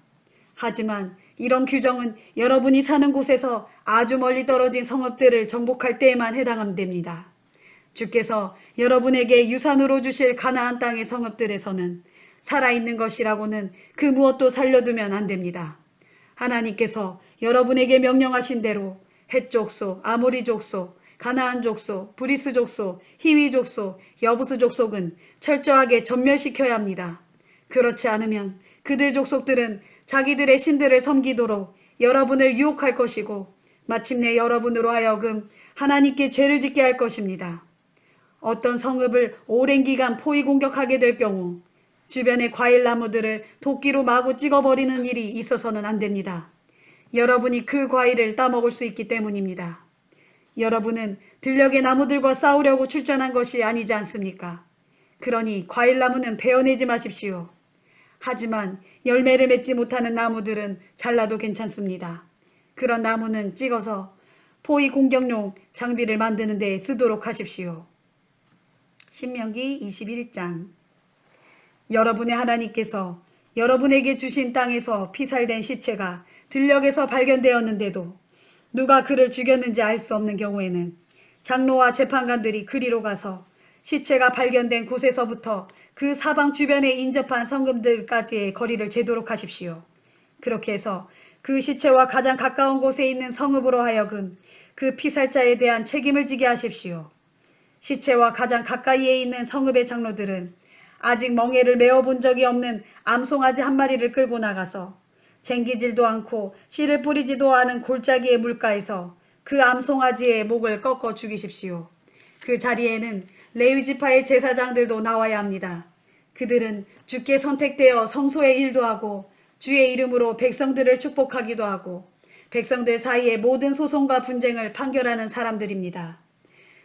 하지만 이런 규정은 여러분이 사는 곳에서 아주 멀리 떨어진 성읍들을 정복할 때에만 해당됩니다. 주께서 여러분에게 유산으로 주실 가나안 땅의 성읍들에서는 살아있는 것이라고는 그 무엇도 살려두면 안 됩니다. 하나님께서 여러분에게 명령하신 대로 헷 족속, 아모리 족속, 가나안 족속, 브리스 족속, 히위 족속, 여부스 족속은 철저하게 전멸시켜야 합니다. 그렇지 않으면 그들 족속들은 자기들의 신들을 섬기도록 여러분을 유혹할 것이고 마침내 여러분으로 하여금 하나님께 죄를 짓게 할 것입니다. 어떤 성읍을 오랜 기간 포위 공격하게 될 경우 주변의 과일나무들을 도끼로 마구 찍어버리는 일이 있어서는 안 됩니다. 여러분이 그 과일을 따먹을 수 있기 때문입니다. 여러분은 들녘의 나무들과 싸우려고 출전한 것이 아니지 않습니까? 그러니 과일나무는 베어내지 마십시오. 하지만 열매를 맺지 못하는 나무들은 잘라도 괜찮습니다. 그런 나무는 찍어서 포위 공격용 장비를 만드는 데 쓰도록 하십시오. 신명기 21장. 여러분의 하나님께서 여러분에게 주신 땅에서 피살된 시체가 들녘에서 발견되었는데도 누가 그를 죽였는지 알 수 없는 경우에는 장로와 재판관들이 그리로 가서 시체가 발견된 곳에서부터 그 사방 주변에 인접한 성읍들까지의 거리를 재도록 하십시오. 그렇게 해서 그 시체와 가장 가까운 곳에 있는 성읍으로 하여금 그 피살자에 대한 책임을 지게 하십시오. 시체와 가장 가까이에 있는 성읍의 장로들은 아직 멍에를 메어본 적이 없는 암송아지 한 마리를 끌고 나가서 쟁기질도 않고 씨를 뿌리지도 않은 골짜기의 물가에서 그 암송아지의 목을 꺾어 죽이십시오. 그 자리에는 레위지파의 제사장들도 나와야 합니다. 그들은 주께 선택되어 성소의 일도 하고 주의 이름으로 백성들을 축복하기도 하고 백성들 사이의 모든 소송과 분쟁을 판결하는 사람들입니다.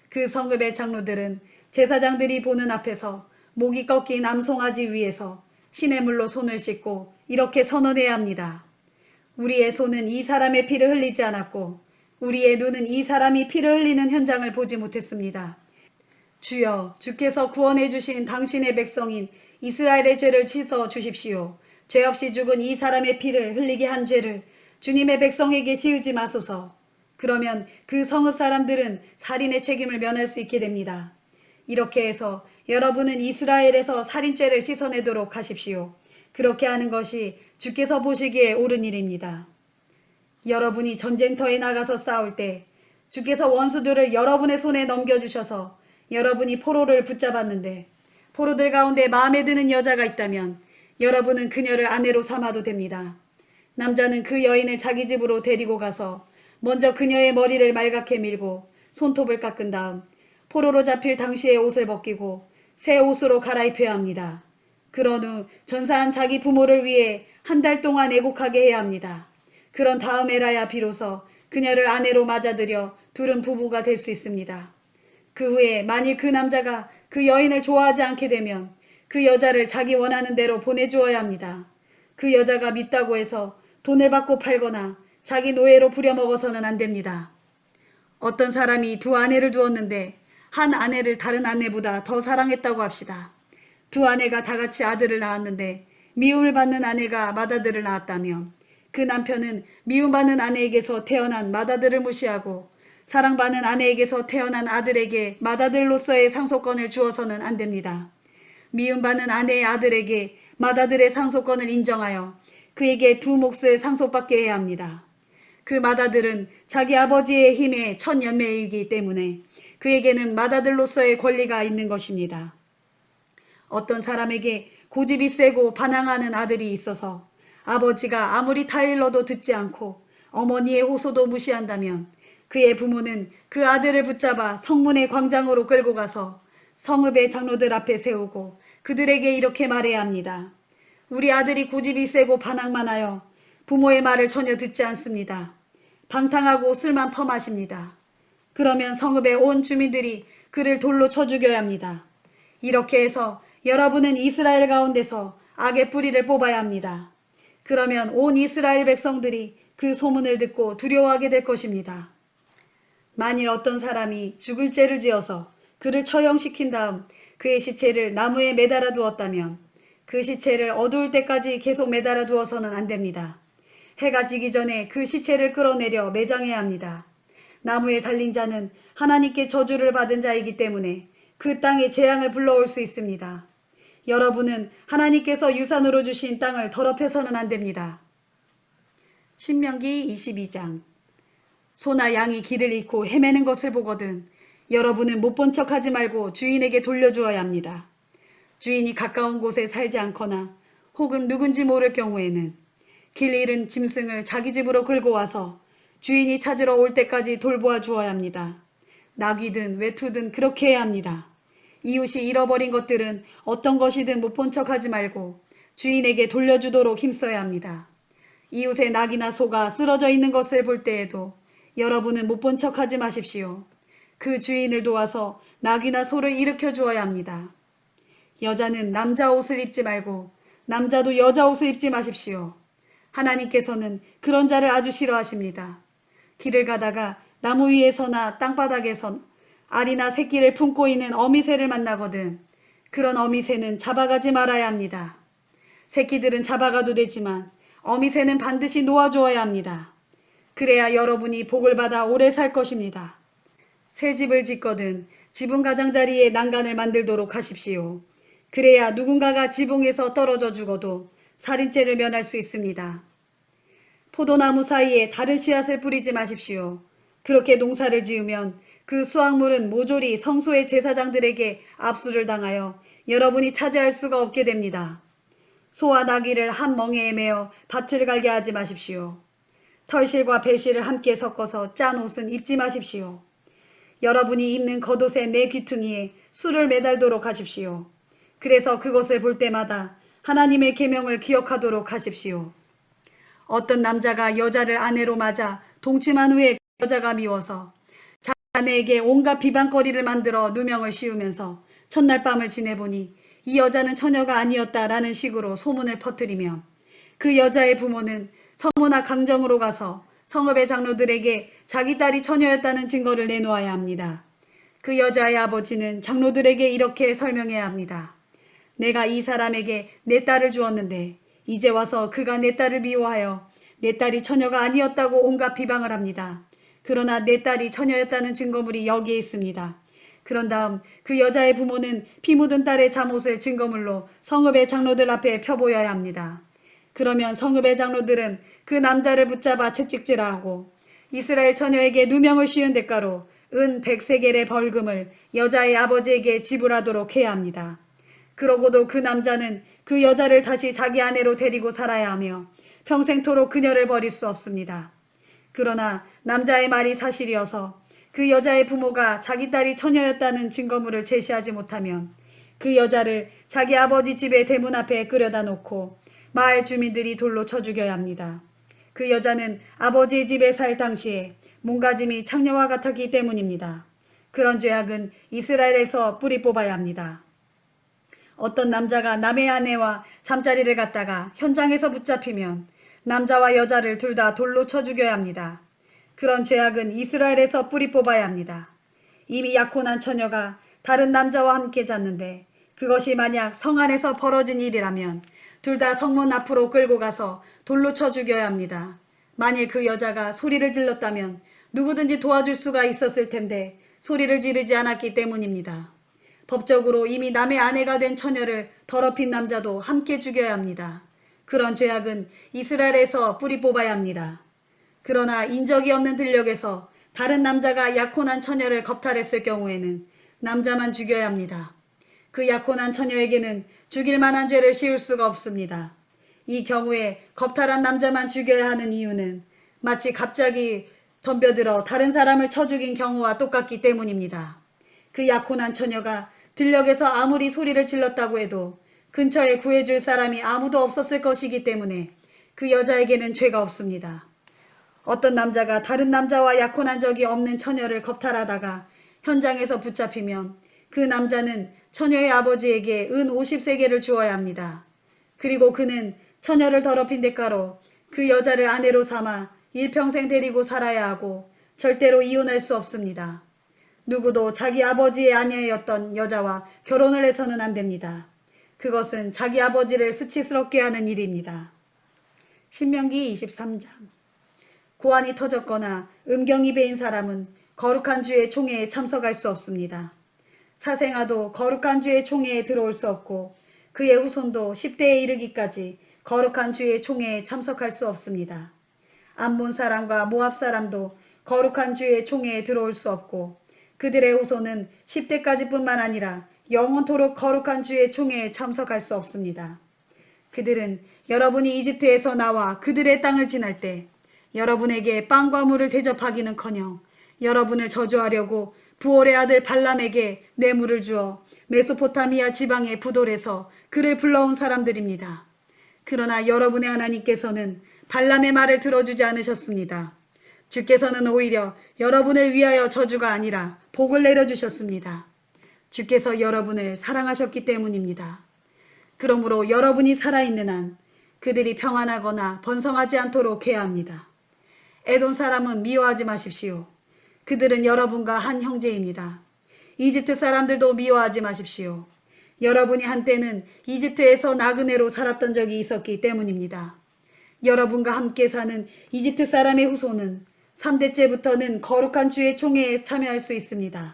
그 성읍의 장로들은 제사장들이 보는 앞에서 목이 꺾인 암송아지 위에서 시냇물로 손을 씻고 이렇게 선언해야 합니다. 우리의 손은 이 사람의 피를 흘리지 않았고 우리의 눈은 이 사람이 피를 흘리는 현장을 보지 못했습니다. 주여, 주께서 구원해 주신 당신의 백성인 이스라엘의 죄를 씻어 주십시오. 죄 없이 죽은 이 사람의 피를 흘리게 한 죄를 주님의 백성에게 씌우지 마소서. 그러면 그 성읍 사람들은 살인의 책임을 면할 수 있게 됩니다. 이렇게 해서 여러분은 이스라엘에서 살인죄를 씻어내도록 하십시오. 그렇게 하는 것이 주께서 보시기에 옳은 일입니다. 여러분이 전쟁터에 나가서 싸울 때 주께서 원수들을 여러분의 손에 넘겨주셔서 여러분이 포로를 붙잡았는데 포로들 가운데 마음에 드는 여자가 있다면 여러분은 그녀를 아내로 삼아도 됩니다. 남자는 그 여인을 자기 집으로 데리고 가서 먼저 그녀의 머리를 말갛게 밀고 손톱을 깎은 다음 포로로 잡힐 당시의 옷을 벗기고 새 옷으로 갈아입혀야 합니다. 그런 후 전사한 자기 부모를 위해 한 달 동안 애곡하게 해야 합니다. 그런 다음에라야 비로소 그녀를 아내로 맞아들여 둘은 부부가 될 수 있습니다. 그 후에 만일 그 남자가 그 여인을 좋아하지 않게 되면 그 여자를 자기 원하는 대로 보내주어야 합니다. 그 여자가 밉다고 해서 돈을 받고 팔거나 자기 노예로 부려먹어서는 안 됩니다. 어떤 사람이 두 아내를 두었는데 한 아내를 다른 아내보다 더 사랑했다고 합시다. 두 아내가 다 같이 아들을 낳았는데 미움을 받는 아내가 맏아들을 낳았다면 그 남편은 미움받는 아내에게서 태어난 맏아들을 무시하고 사랑받는 아내에게서 태어난 아들에게 맏아들로서의 상속권을 주어서는 안 됩니다. 미움받는 아내의 아들에게 맏아들의 상속권을 인정하여 그에게 두 몫을 상속받게 해야 합니다. 그 맏아들은 자기 아버지의 힘의 첫 열매이기 때문에 그에게는 맏아들로서의 권리가 있는 것입니다. 어떤 사람에게 고집이 세고 반항하는 아들이 있어서 아버지가 아무리 타일러도 듣지 않고 어머니의 호소도 무시한다면 그의 부모는 그 아들을 붙잡아 성문의 광장으로 끌고 가서 성읍의 장로들 앞에 세우고 그들에게 이렇게 말해야 합니다. 우리 아들이 고집이 세고 반항만 하여 부모의 말을 전혀 듣지 않습니다. 방탕하고 술만 퍼마십니다. 그러면 성읍의 온 주민들이 그를 돌로 쳐 죽여야 합니다. 이렇게 해서 여러분은 이스라엘 가운데서 악의 뿌리를 뽑아야 합니다. 그러면 온 이스라엘 백성들이 그 소문을 듣고 두려워하게 될 것입니다. 만일 어떤 사람이 죽을 죄를 지어서 그를 처형시킨 다음 그의 시체를 나무에 매달아 두었다면 그 시체를 어두울 때까지 계속 매달아 두어서는 안 됩니다. 해가 지기 전에 그 시체를 끌어내려 매장해야 합니다. 나무에 달린 자는 하나님께 저주를 받은 자이기 때문에 그 땅에 재앙을 불러올 수 있습니다. 여러분은 하나님께서 유산으로 주신 땅을 더럽혀서는 안 됩니다. 신명기 22장. 소나 양이 길을 잃고 헤매는 것을 보거든 여러분은 못 본 척하지 말고 주인에게 돌려주어야 합니다. 주인이 가까운 곳에 살지 않거나 혹은 누군지 모를 경우에는 길 잃은 짐승을 자기 집으로 끌고 와서 주인이 찾으러 올 때까지 돌보아 주어야 합니다. 낙이든 외투든 그렇게 해야 합니다. 이웃이 잃어버린 것들은 어떤 것이든 못 본 척하지 말고 주인에게 돌려주도록 힘써야 합니다. 이웃의 낙이나 소가 쓰러져 있는 것을 볼 때에도 여러분은 못 본 척하지 마십시오. 그 주인을 도와서 낙이나 소를 일으켜 주어야 합니다. 여자는 남자 옷을 입지 말고 남자도 여자 옷을 입지 마십시오. 하나님께서는 그런 자를 아주 싫어하십니다. 길을 가다가 나무 위에서나 땅바닥에서 알이나 새끼를 품고 있는 어미새를 만나거든 그런 어미새는 잡아가지 말아야 합니다. 새끼들은 잡아가도 되지만 어미새는 반드시 놓아주어야 합니다. 그래야 여러분이 복을 받아 오래 살 것입니다. 새 집을 짓거든 지붕 가장자리에 난간을 만들도록 하십시오. 그래야 누군가가 지붕에서 떨어져 죽어도 살인죄를 면할 수 있습니다. 포도나무 사이에 다른 씨앗을 뿌리지 마십시오. 그렇게 농사를 지으면 그 수확물은 모조리 성소의 제사장들에게 압수를 당하여 여러분이 차지할 수가 없게 됩니다. 소와 나귀를 한 멍에에 매어 밭을 갈게 하지 마십시오. 털실과 배실을 함께 섞어서 짠 옷은 입지 마십시오. 여러분이 입는 겉옷의 내 귀퉁이에 술을 매달도록 하십시오. 그래서 그것을 볼 때마다 하나님의 계명을 기억하도록 하십시오. 어떤 남자가 여자를 아내로 맞아 동침한 후에 여자가 미워서 자기 아내에게 온갖 비방거리를 만들어 누명을 씌우면서 첫날 밤을 지내보니 이 여자는 처녀가 아니었다라는 식으로 소문을 퍼뜨리며 그 여자의 부모는 성문화 강정으로 가서 성읍의 장로들에게 자기 딸이 처녀였다는 증거를 내놓아야 합니다. 그 여자의 아버지는 장로들에게 이렇게 설명해야 합니다. 내가 이 사람에게 내 딸을 주었는데 이제 와서 그가 내 딸을 미워하여 내 딸이 처녀가 아니었다고 온갖 비방을 합니다. 그러나 내 딸이 처녀였다는 증거물이 여기에 있습니다. 그런 다음 그 여자의 부모는 피 묻은 딸의 잠옷을 증거물로 성읍의 장로들 앞에 펴보여야 합니다. 그러면 성읍의 장로들은 그 남자를 붙잡아 채찍질하고 이스라엘 처녀에게 누명을 씌운 대가로 은 100세겔의 벌금을 여자의 아버지에게 지불하도록 해야 합니다. 그러고도 그 남자는 그 여자를 다시 자기 아내로 데리고 살아야 하며 평생토록 그녀를 버릴 수 없습니다. 그러나 남자의 말이 사실이어서 그 여자의 부모가 자기 딸이 처녀였다는 증거물을 제시하지 못하면 그 여자를 자기 아버지 집의 대문 앞에 끌여다 놓고 마을 주민들이 돌로 쳐 죽여야 합니다. 그 여자는 아버지의 집에 살 당시에 몸가짐이 창녀와 같았기 때문입니다. 그런 죄악은 이스라엘에서 뿌리 뽑아야 합니다. 어떤 남자가 남의 아내와 잠자리를 갖다가 현장에서 붙잡히면 남자와 여자를 둘 다 돌로 쳐 죽여야 합니다. 그런 죄악은 이스라엘에서 뿌리 뽑아야 합니다. 이미 약혼한 처녀가 다른 남자와 함께 잤는데 그것이 만약 성 안에서 벌어진 일이라면 둘 다 성문 앞으로 끌고 가서 돌로 쳐 죽여야 합니다. 만일 그 여자가 소리를 질렀다면 누구든지 도와줄 수가 있었을 텐데 소리를 지르지 않았기 때문입니다. 법적으로 이미 남의 아내가 된 처녀를 더럽힌 남자도 함께 죽여야 합니다. 그런 죄악은 이스라엘에서 뿌리 뽑아야 합니다. 그러나 인적이 없는 들녘에서 다른 남자가 약혼한 처녀를 겁탈했을 경우에는 남자만 죽여야 합니다. 그 약혼한 처녀에게는 죽일 만한 죄를 씌울 수가 없습니다. 이 경우에 겁탈한 남자만 죽여야 하는 이유는 마치 갑자기 덤벼들어 다른 사람을 쳐 죽인 경우와 똑같기 때문입니다. 그 약혼한 처녀가 들녘에서 아무리 소리를 질렀다고 해도 근처에 구해줄 사람이 아무도 없었을 것이기 때문에 그 여자에게는 죄가 없습니다. 어떤 남자가 다른 남자와 약혼한 적이 없는 처녀를 겁탈하다가 현장에서 붙잡히면 그 남자는 처녀의 아버지에게 은 50세겔을 주어야 합니다. 그리고 그는 처녀를 더럽힌 대가로 그 여자를 아내로 삼아 일평생 데리고 살아야 하고 절대로 이혼할 수 없습니다. 누구도 자기 아버지의 아내였던 여자와 결혼을 해서는 안 됩니다. 그것은 자기 아버지를 수치스럽게 하는 일입니다. 신명기 23장. 고환이 터졌거나 음경이 베인 사람은 거룩한 주의 총회에 참석할 수 없습니다. 사생아도 거룩한 주의 총회에 들어올 수 없고 그의 후손도 10대에 이르기까지 거룩한 주의 총회에 참석할 수 없습니다. 암몬 사람과 모압 사람도 거룩한 주의 총회에 들어올 수 없고 그들의 후손은 10대까지 뿐만 아니라 영원토록 거룩한 주의 총회에 참석할 수 없습니다. 그들은 여러분이 이집트에서 나와 그들의 땅을 지날 때 여러분에게 빵과 물을 대접하기는커녕 여러분을 저주하려고 부올의 아들 발람에게 뇌물을 주어 메소포타미아 지방의 부돌에서 그를 불러온 사람들입니다. 그러나 여러분의 하나님께서는 발람의 말을 들어주지 않으셨습니다. 주께서는 오히려 여러분을 위하여 저주가 아니라 복을 내려주셨습니다. 주께서 여러분을 사랑하셨기 때문입니다. 그러므로 여러분이 살아있는 한 그들이 평안하거나 번성하지 않도록 해야 합니다. 에돔 사람은 미워하지 마십시오. 그들은 여러분과 한 형제입니다. 이집트 사람들도 미워하지 마십시오. 여러분이 한때는 이집트에서 나그네로 살았던 적이 있었기 때문입니다. 여러분과 함께 사는 이집트 사람의 후손은 3대째부터는 거룩한 주의 총회에 참여할 수 있습니다.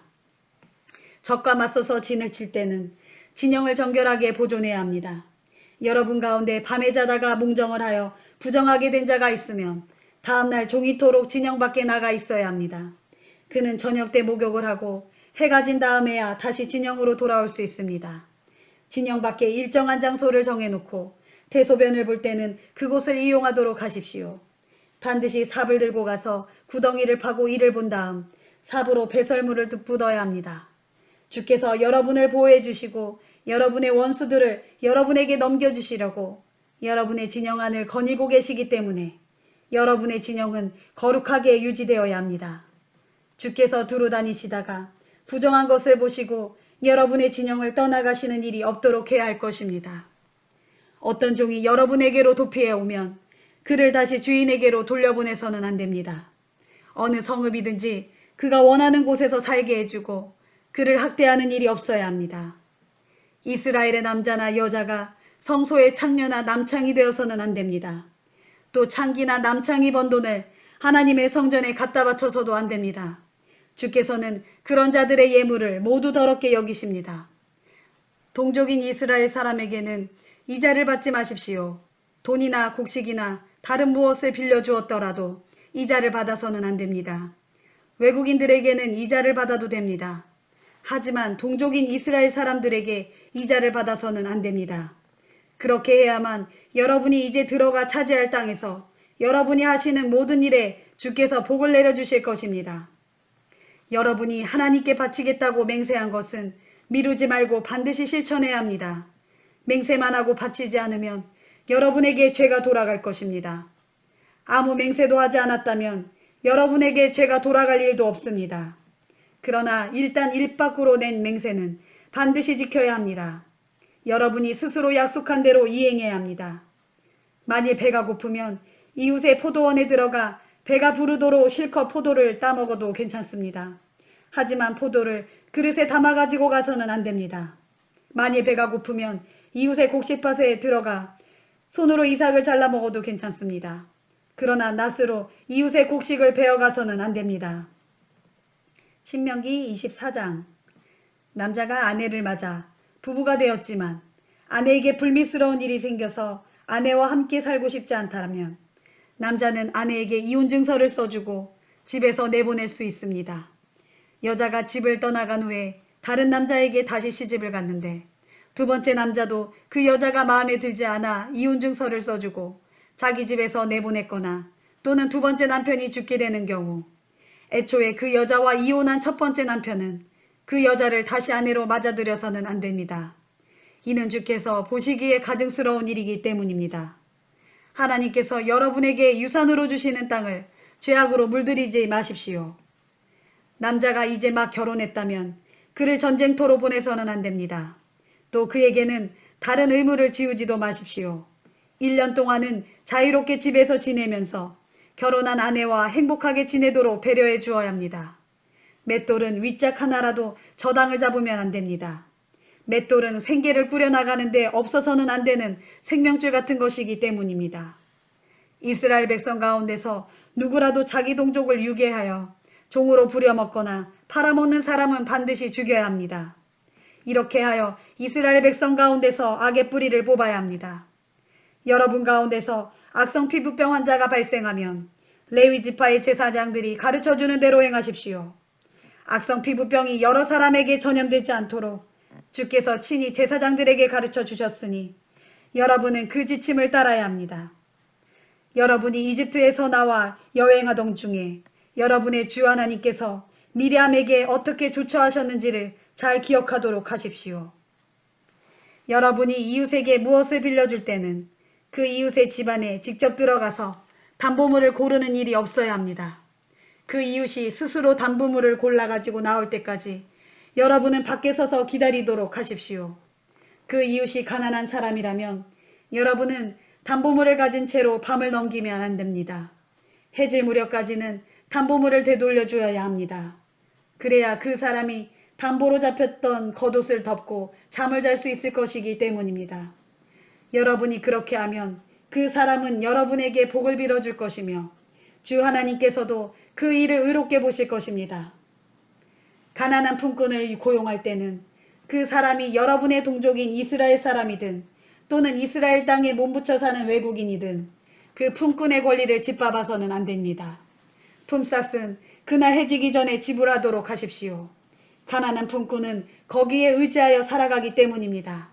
적과 맞서서 진을 칠 때는 진영을 정결하게 보존해야 합니다. 여러분 가운데 밤에 자다가 몽정을 하여 부정하게 된 자가 있으면 다음날 종이토록 진영 밖에 나가 있어야 합니다. 그는 저녁 때 목욕을 하고 해가 진 다음에야 다시 진영으로 돌아올 수 있습니다. 진영 밖에 일정한 장소를 정해놓고 대소변을 볼 때는 그곳을 이용하도록 하십시오. 반드시 삽을 들고 가서 구덩이를 파고 이를 본 다음 삽으로 배설물을 묻어야 합니다. 주께서 여러분을 보호해 주시고 여러분의 원수들을 여러분에게 넘겨주시려고 여러분의 진영 안을 거닐고 계시기 때문에 여러분의 진영은 거룩하게 유지되어야 합니다. 주께서 두루 다니시다가 부정한 것을 보시고 여러분의 진영을 떠나가시는 일이 없도록 해야 할 것입니다. 어떤 종이 여러분에게로 도피해 오면 그를 다시 주인에게로 돌려보내서는 안 됩니다. 어느 성읍이든지 그가 원하는 곳에서 살게 해주고 그를 학대하는 일이 없어야 합니다. 이스라엘의 남자나 여자가 성소의 창녀나 남창이 되어서는 안 됩니다. 또 창기나 남창이 번 돈을 하나님의 성전에 갖다 바쳐서도 안 됩니다. 주께서는 그런 자들의 예물을 모두 더럽게 여기십니다. 동족인 이스라엘 사람에게는 이자를 받지 마십시오. 돈이나 곡식이나 다른 무엇을 빌려주었더라도 이자를 받아서는 안 됩니다. 외국인들에게는 이자를 받아도 됩니다. 하지만 동족인 이스라엘 사람들에게 이자를 받아서는 안 됩니다. 그렇게 해야만 여러분이 이제 들어가 차지할 땅에서 여러분이 하시는 모든 일에 주께서 복을 내려주실 것입니다. 여러분이 하나님께 바치겠다고 맹세한 것은 미루지 말고 반드시 실천해야 합니다. 맹세만 하고 바치지 않으면 여러분에게 죄가 돌아갈 것입니다. 아무 맹세도 하지 않았다면 여러분에게 죄가 돌아갈 일도 없습니다. 그러나 일단 입 밖으로 낸 맹세는 반드시 지켜야 합니다. 여러분이 스스로 약속한 대로 이행해야 합니다. 만일 배가 고프면 이웃의 포도원에 들어가 배가 부르도록 실컷 포도를 따먹어도 괜찮습니다. 하지만 포도를 그릇에 담아 가지고 가서는 안 됩니다. 만일 배가 고프면 이웃의 곡식밭에 들어가 손으로 이삭을 잘라 먹어도 괜찮습니다. 그러나 낫으로 이웃의 곡식을 베어가서는 안 됩니다. 신명기 24장. 남자가 아내를 맞아 부부가 되었지만 아내에게 불미스러운 일이 생겨서 아내와 함께 살고 싶지 않다면 남자는 아내에게 이혼 증서를 써주고 집에서 내보낼 수 있습니다. 여자가 집을 떠나간 후에 다른 남자에게 다시 시집을 갔는데 두 번째 남자도 그 여자가 마음에 들지 않아 이혼 증서를 써주고 자기 집에서 내보냈거나 또는 두 번째 남편이 죽게 되는 경우 애초에 그 여자와 이혼한 첫 번째 남편은 그 여자를 다시 아내로 맞아들여서는 안 됩니다. 이는 주께서 보시기에 가증스러운 일이기 때문입니다. 하나님께서 여러분에게 유산으로 주시는 땅을 죄악으로 물들이지 마십시오. 남자가 이제 막 결혼했다면 그를 전쟁터로 보내서는 안 됩니다. 또 그에게는 다른 의무를 지우지도 마십시오. 1년 동안은 자유롭게 집에서 지내면서 결혼한 아내와 행복하게 지내도록 배려해 주어야 합니다. 맷돌은 윗짝 하나라도 저당을 잡으면 안 됩니다. 맷돌은 생계를 꾸려나가는데 없어서는 안 되는 생명줄 같은 것이기 때문입니다. 이스라엘 백성 가운데서 누구라도 자기 동족을 유괴하여 종으로 부려먹거나 팔아먹는 사람은 반드시 죽여야 합니다. 이렇게 하여 이스라엘 백성 가운데서 악의 뿌리를 뽑아야 합니다. 여러분 가운데서 악성 피부병 환자가 발생하면 레위 지파의 제사장들이 가르쳐주는 대로 행하십시오. 악성 피부병이 여러 사람에게 전염되지 않도록 주께서 친히 제사장들에게 가르쳐 주셨으니 여러분은 그 지침을 따라야 합니다. 여러분이 이집트에서 나와 여행하던 중에 여러분의 주 하나님께서 미리암에게 어떻게 조처하셨는지를 잘 기억하도록 하십시오. 여러분이 이웃에게 무엇을 빌려줄 때는 그 이웃의 집안에 직접 들어가서 담보물을 고르는 일이 없어야 합니다. 그 이웃이 스스로 담보물을 골라가지고 나올 때까지 여러분은 밖에 서서 기다리도록 하십시오. 그 이웃이 가난한 사람이라면 여러분은 담보물을 가진 채로 밤을 넘기면 안 됩니다. 해질 무렵까지는 담보물을 되돌려 주어야 합니다. 그래야 그 사람이 담보로 잡혔던 겉옷을 덮고 잠을 잘 수 있을 것이기 때문입니다. 여러분이 그렇게 하면 그 사람은 여러분에게 복을 빌어줄 것이며 주 하나님께서도 그 일을 의롭게 보실 것입니다. 가난한 품꾼을 고용할 때는 그 사람이 여러분의 동족인 이스라엘 사람이든 또는 이스라엘 땅에 몸붙여 사는 외국인이든 그 품꾼의 권리를 짓밟아서는 안 됩니다. 품삯은 그날 해지기 전에 지불하도록 하십시오. 가난한 품꾼은 거기에 의지하여 살아가기 때문입니다.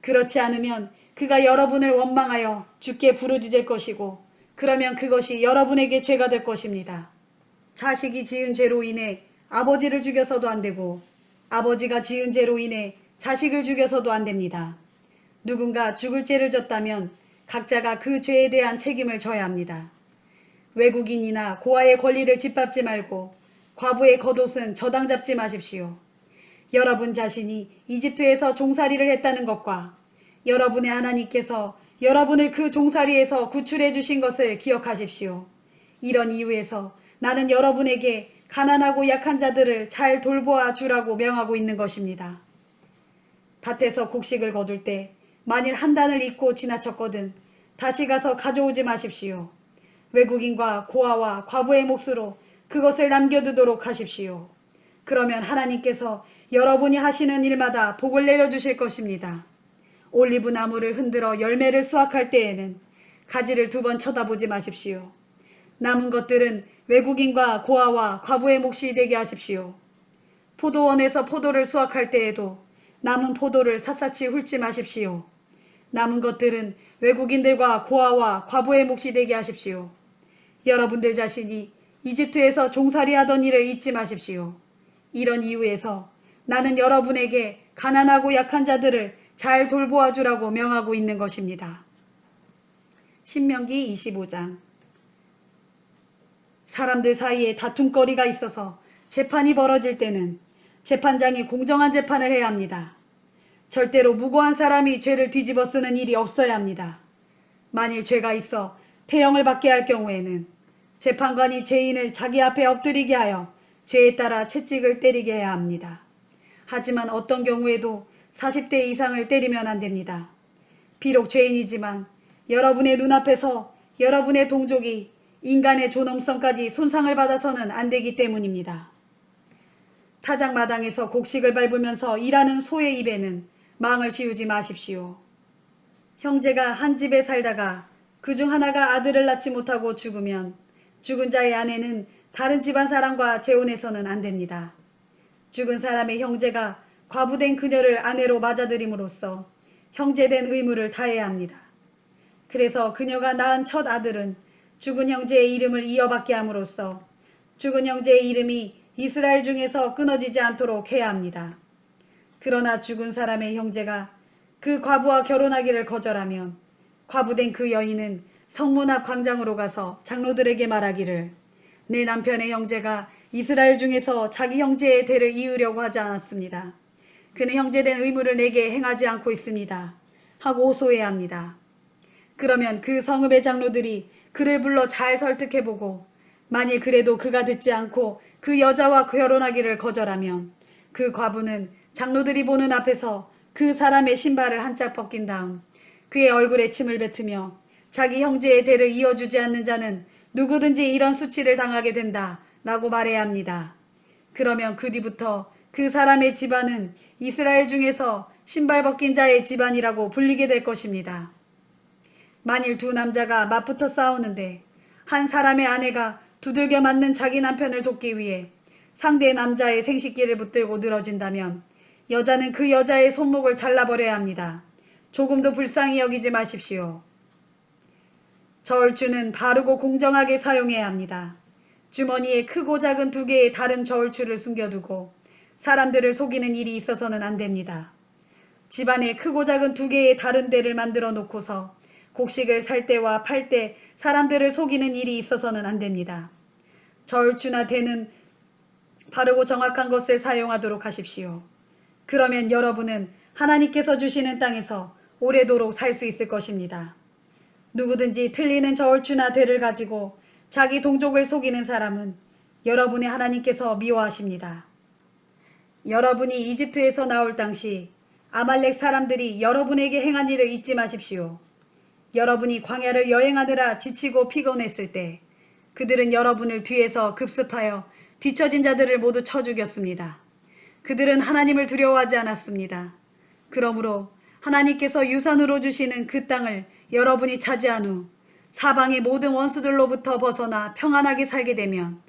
그렇지 않으면 그가 여러분을 원망하여 주께 부르짖을 것이고 그러면 그것이 여러분에게 죄가 될 것입니다. 자식이 지은 죄로 인해 아버지를 죽여서도 안 되고 아버지가 지은 죄로 인해 자식을 죽여서도 안 됩니다. 누군가 죽을 죄를 졌다면 각자가 그 죄에 대한 책임을 져야 합니다. 외국인이나 고아의 권리를 짓밟지 말고 과부의 겉옷은 저당 잡지 마십시오. 여러분 자신이 이집트에서 종살이를 했다는 것과 여러분의 하나님께서 여러분을 그 종살이에서 구출해 주신 것을 기억하십시오. 이런 이유에서 나는 여러분에게 가난하고 약한 자들을 잘 돌보아 주라고 명하고 있는 것입니다. 밭에서 곡식을 거둘 때 만일 한 단을 잊고 지나쳤거든 다시 가서 가져오지 마십시오. 외국인과 고아와 과부의 몫으로 그것을 남겨두도록 하십시오. 그러면 하나님께서 여러분이 하시는 일마다 복을 내려주실 것입니다. 올리브 나무를 흔들어 열매를 수확할 때에는 가지를 2번 쳐다보지 마십시오. 남은 것들은 외국인과 고아와 과부의 몫이 되게 하십시오. 포도원에서 포도를 수확할 때에도 남은 포도를 샅샅이 훑지 마십시오. 남은 것들은 외국인들과 고아와 과부의 몫이 되게 하십시오. 여러분들 자신이 이집트에서 종살이 하던 일을 잊지 마십시오. 이런 이유에서 나는 여러분에게 가난하고 약한 자들을 잘 돌보아 주라고 명하고 있는 것입니다. 신명기 25장. 사람들 사이에 다툼거리가 있어서 재판이 벌어질 때는 재판장이 공정한 재판을 해야 합니다. 절대로 무고한 사람이 죄를 뒤집어 쓰는 일이 없어야 합니다. 만일 죄가 있어 태형을 받게 할 경우에는 재판관이 죄인을 자기 앞에 엎드리게 하여 죄에 따라 채찍을 때리게 해야 합니다. 하지만 어떤 경우에도 40대 이상을 때리면 안 됩니다. 비록 죄인이지만 여러분의 눈앞에서 여러분의 동족이 인간의 존엄성까지 손상을 받아서는 안 되기 때문입니다. 타작마당에서 곡식을 밟으면서 일하는 소의 입에는 망을 씌우지 마십시오. 형제가 한 집에 살다가 그중 하나가 아들을 낳지 못하고 죽으면 죽은 자의 아내는 다른 집안 사람과 재혼해서는 안 됩니다. 죽은 사람의 형제가 과부된 그녀를 아내로 맞아들임으로써 형제된 의무를 다해야 합니다. 그래서 그녀가 낳은 첫 아들은 죽은 형제의 이름을 이어받게 함으로써 죽은 형제의 이름이 이스라엘 중에서 끊어지지 않도록 해야 합니다. 그러나 죽은 사람의 형제가 그 과부와 결혼하기를 거절하면 과부된 그 여인은 성문 앞 광장으로 가서 장로들에게 말하기를 내 남편의 형제가 이스라엘 중에서 자기 형제의 대를 이으려고 하지 않았습니다. 그는 형제된 의무를 내게 행하지 않고 있습니다. 하고 호소해야 합니다. 그러면 그 성읍의 장로들이 그를 불러 잘 설득해보고 만일 그래도 그가 듣지 않고 그 여자와 결혼하기를 거절하면 그 과부는 장로들이 보는 앞에서 그 사람의 신발을 한 짝 벗긴 다음 그의 얼굴에 침을 뱉으며 자기 형제의 대를 이어주지 않는 자는 누구든지 이런 수치를 당하게 된다 라고 말해야 합니다. 그러면 그 뒤부터 그 사람의 집안은 이스라엘 중에서 신발 벗긴 자의 집안이라고 불리게 될 것입니다. 만일 두 남자가 맞붙어 싸우는데 한 사람의 아내가 두들겨 맞는 자기 남편을 돕기 위해 상대 남자의 생식기를 붙들고 늘어진다면 여자는 그 여자의 손목을 잘라버려야 합니다. 조금도 불쌍히 여기지 마십시오. 저울추는 바르고 공정하게 사용해야 합니다. 주머니에 크고 작은 두 개의 다른 저울추를 숨겨두고 사람들을 속이는 일이 있어서는 안 됩니다. 집안에 크고 작은 두 개의 다른 대를 만들어 놓고서 곡식을 살 때와 팔 때 사람들을 속이는 일이 있어서는 안 됩니다. 저울추나 대는 바르고 정확한 것을 사용하도록 하십시오. 그러면 여러분은 하나님께서 주시는 땅에서 오래도록 살 수 있을 것입니다. 누구든지 틀리는 저울추나 대를 가지고 자기 동족을 속이는 사람은 여러분의 하나님께서 미워하십니다. 여러분이 이집트에서 나올 당시 아말렉 사람들이 여러분에게 행한 일을 잊지 마십시오. 여러분이 광야를 여행하느라 지치고 피곤했을 때 그들은 여러분을 뒤에서 급습하여 뒤처진 자들을 모두 쳐 죽였습니다. 그들은 하나님을 두려워하지 않았습니다. 그러므로 하나님께서 유산으로 주시는 그 땅을 여러분이 차지한 후 사방의 모든 원수들로부터 벗어나 평안하게 살게 되면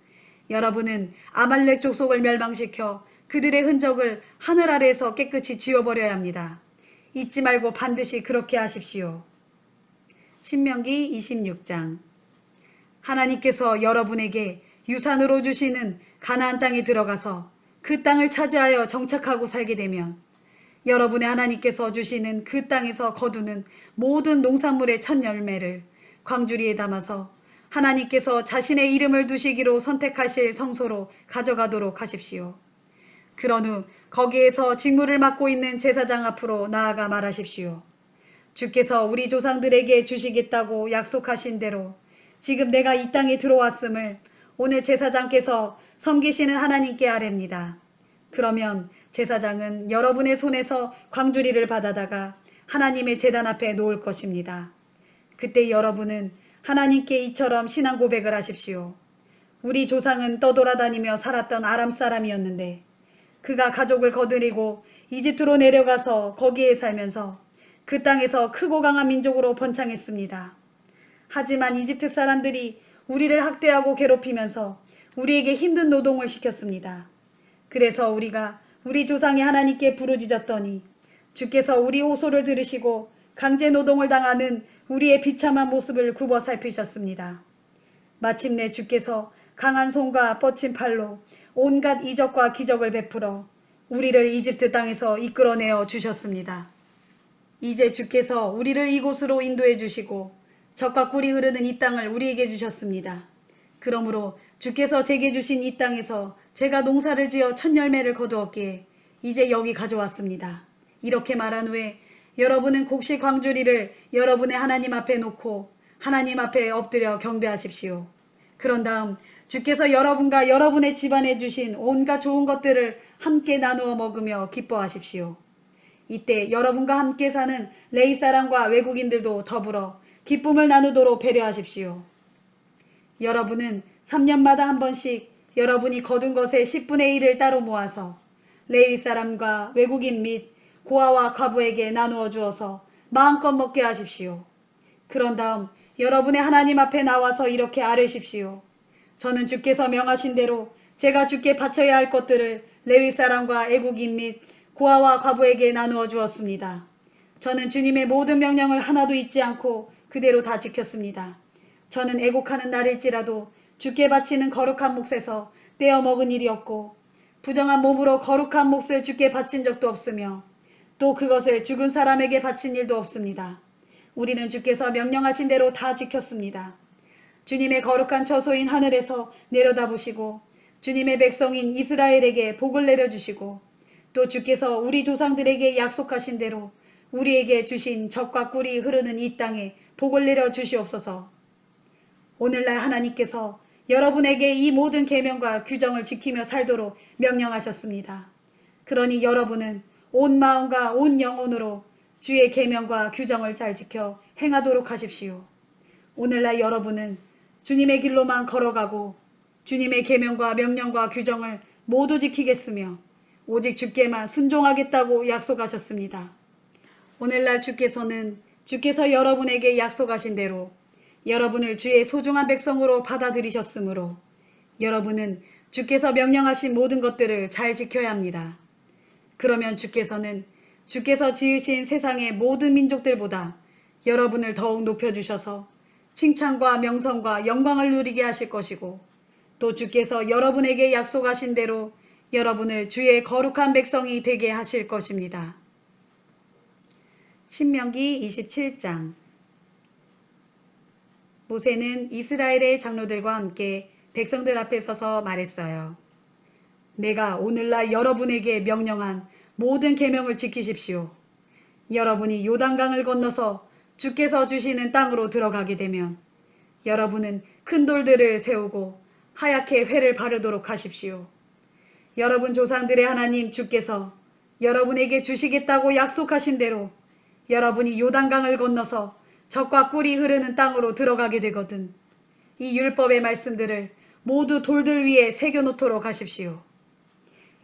여러분은 아말렉 족속을 멸망시켜 그들의 흔적을 하늘 아래에서 깨끗이 지워버려야 합니다. 잊지 말고 반드시 그렇게 하십시오. 신명기 26장. 하나님께서 여러분에게 유산으로 주시는 가나안 땅에 들어가서 그 땅을 차지하여 정착하고 살게 되면 여러분의 하나님께서 주시는 그 땅에서 거두는 모든 농산물의 첫 열매를 광주리에 담아서 하나님께서 자신의 이름을 두시기로 선택하실 성소로 가져가도록 하십시오. 그런 후 거기에서 직무를 맡고 있는 제사장 앞으로 나아가 말하십시오. 주께서 우리 조상들에게 주시겠다고 약속하신 대로 지금 내가 이 땅에 들어왔음을 오늘 제사장께서 섬기시는 하나님께 아뢰입니다. 그러면 제사장은 여러분의 손에서 광주리를 받아다가 하나님의 제단 앞에 놓을 것입니다. 그때 여러분은 하나님께 이처럼 신앙 고백을 하십시오. 우리 조상은 떠돌아다니며 살았던 아람 사람이었는데 그가 가족을 거느리고 이집트로 내려가서 거기에 살면서 그 땅에서 크고 강한 민족으로 번창했습니다. 하지만 이집트 사람들이 우리를 학대하고 괴롭히면서 우리에게 힘든 노동을 시켰습니다. 그래서 우리가 우리 조상의 하나님께 부르짖었더니 주께서 우리 호소를 들으시고 강제 노동을 당하는 우리의 비참한 모습을 굽어 살피셨습니다. 마침내 주께서 강한 손과 뻗친 팔로 온갖 이적과 기적을 베풀어 우리를 이집트 땅에서 이끌어내어 주셨습니다. 이제 주께서 우리를 이곳으로 인도해 주시고 젖과 꿀이 흐르는 이 땅을 우리에게 주셨습니다. 그러므로 주께서 제게 주신 이 땅에서 제가 농사를 지어 첫 열매를 거두었기에 이제 여기 가져왔습니다. 이렇게 말한 후에 여러분은 곡식 광주리를 여러분의 하나님 앞에 놓고 하나님 앞에 엎드려 경배하십시오. 그런 다음 주께서 여러분과 여러분의 집안에 주신 온갖 좋은 것들을 함께 나누어 먹으며 기뻐하십시오. 이때 여러분과 함께 사는 레위 사람과 외국인들도 더불어 기쁨을 나누도록 배려하십시오. 여러분은 3년마다 한 번씩 여러분이 거둔 것의 10분의 1을 따로 모아서 레위 사람과 외국인 및 고아와 과부에게 나누어 주어서 마음껏 먹게 하십시오. 그런 다음 여러분의 하나님 앞에 나와서 이렇게 아뢰십시오. 저는 주께서 명하신 대로 제가 주께 바쳐야 할 것들을 레위 사람과 애국인 및 고아와 과부에게 나누어 주었습니다. 저는 주님의 모든 명령을 하나도 잊지 않고 그대로 다 지켰습니다. 저는 애곡하는 날일지라도 주께 바치는 거룩한 몫에서 떼어 먹은 일이 없고 부정한 몸으로 거룩한 몫을 주께 바친 적도 없으며 또 그것을 죽은 사람에게 바친 일도 없습니다. 우리는 주께서 명령하신 대로 다 지켰습니다. 주님의 거룩한 처소인 하늘에서 내려다보시고 주님의 백성인 이스라엘에게 복을 내려주시고 또 주께서 우리 조상들에게 약속하신 대로 우리에게 주신 젖과 꿀이 흐르는 이 땅에 복을 내려 주시옵소서. 오늘날 하나님께서 여러분에게 이 모든 계명과 규정을 지키며 살도록 명령하셨습니다. 그러니 여러분은 온 마음과 온 영혼으로 주의 계명과 규정을 잘 지켜 행하도록 하십시오. 오늘날 여러분은 주님의 길로만 걸어가고 주님의 계명과 명령과 규정을 모두 지키겠으며 오직 주께만 순종하겠다고 약속하셨습니다. 오늘날 주께서는 주께서 여러분에게 약속하신 대로 여러분을 주의 소중한 백성으로 받아들이셨으므로 여러분은 주께서 명령하신 모든 것들을 잘 지켜야 합니다. 그러면 주께서는 주께서 지으신 세상의 모든 민족들보다 여러분을 더욱 높여주셔서 칭찬과 명성과 영광을 누리게 하실 것이고 또 주께서 여러분에게 약속하신 대로 여러분을 주의 거룩한 백성이 되게 하실 것입니다. 신명기 27장. 모세는 이스라엘의 장로들과 함께 백성들 앞에 서서 말했어요. 내가 오늘날 여러분에게 명령한 모든 계명을 지키십시오. 여러분이 요단강을 건너서 주께서 주시는 땅으로 들어가게 되면 여러분은 큰 돌들을 세우고 하얗게 회를 바르도록 하십시오. 여러분 조상들의 하나님 주께서 여러분에게 주시겠다고 약속하신 대로 여러분이 요단강을 건너서 젖과 꿀이 흐르는 땅으로 들어가게 되거든 이 율법의 말씀들을 모두 돌들 위에 새겨놓도록 하십시오.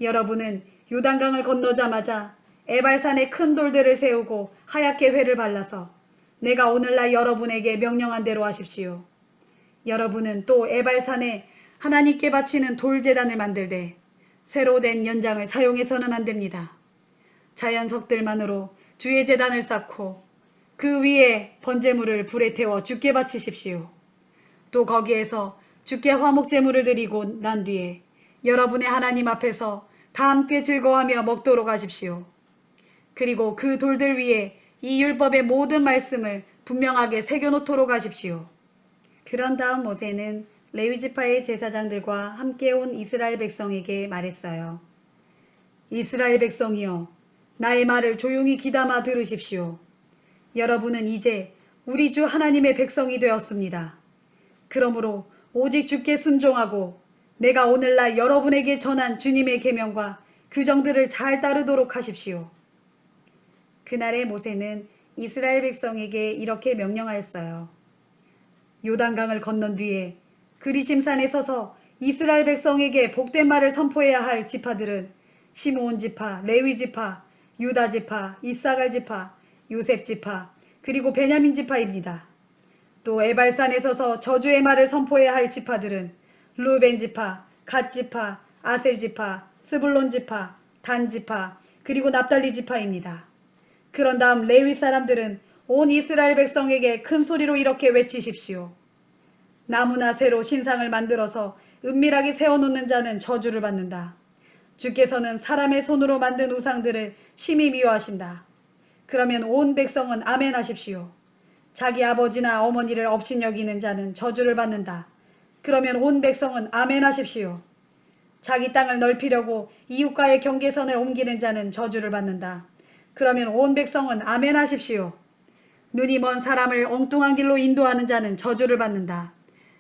여러분은 요단강을 건너자마자 에발산에 큰 돌들을 세우고 하얗게 회를 발라서 내가 오늘날 여러분에게 명령한 대로 하십시오. 여러분은 또 에발산에 하나님께 바치는 돌제단을 만들되 새로 된 연장을 사용해서는 안 됩니다. 자연석들만으로 주의 제단을 쌓고 그 위에 번제물을 불에 태워 주께 바치십시오. 또 거기에서 주께 화목제물을 드리고 난 뒤에 여러분의 하나님 앞에서 다 함께 즐거워하며 먹도록 하십시오. 그리고 그 돌들 위에 이 율법의 모든 말씀을 분명하게 새겨놓도록 하십시오. 그런 다음 모세는 레위지파의 제사장들과 함께 온 이스라엘 백성에게 말했어요. 이스라엘 백성이여, 나의 말을 조용히 귀담아 들으십시오. 여러분은 이제 우리 주 하나님의 백성이 되었습니다. 그러므로 오직 주께 순종하고 내가 오늘날 여러분에게 전한 주님의 계명과 규정들을 잘 따르도록 하십시오. 그날의 모세는 이스라엘 백성에게 이렇게 명령하였어요. 요단강을 건넌 뒤에 그리심산에 서서 이스라엘 백성에게 복된 말을 선포해야 할 지파들은 시므온 지파, 레위 지파, 유다 지파, 이사갈 지파, 요셉 지파, 그리고 베냐민 지파입니다. 또 에발산에 서서 저주의 말을 선포해야 할 지파들은 르벤 지파, 갓 지파, 아셀 지파, 스불론 지파, 단 지파, 그리고 납달리 지파입니다. 그런 다음 레위 사람들은 온 이스라엘 백성에게 큰 소리로 이렇게 외치십시오. 나무나 쇠로 신상을 만들어서 은밀하게 세워놓는 자는 저주를 받는다. 주께서는 사람의 손으로 만든 우상들을 심히 미워하신다. 그러면 온 백성은 아멘 하십시오. 자기 아버지나 어머니를 업신여기는 자는 저주를 받는다. 그러면 온 백성은 아멘 하십시오. 자기 땅을 넓히려고 이웃과의 경계선을 옮기는 자는 저주를 받는다. 그러면 온 백성은 아멘 하십시오. 눈이 먼 사람을 엉뚱한 길로 인도하는 자는 저주를 받는다.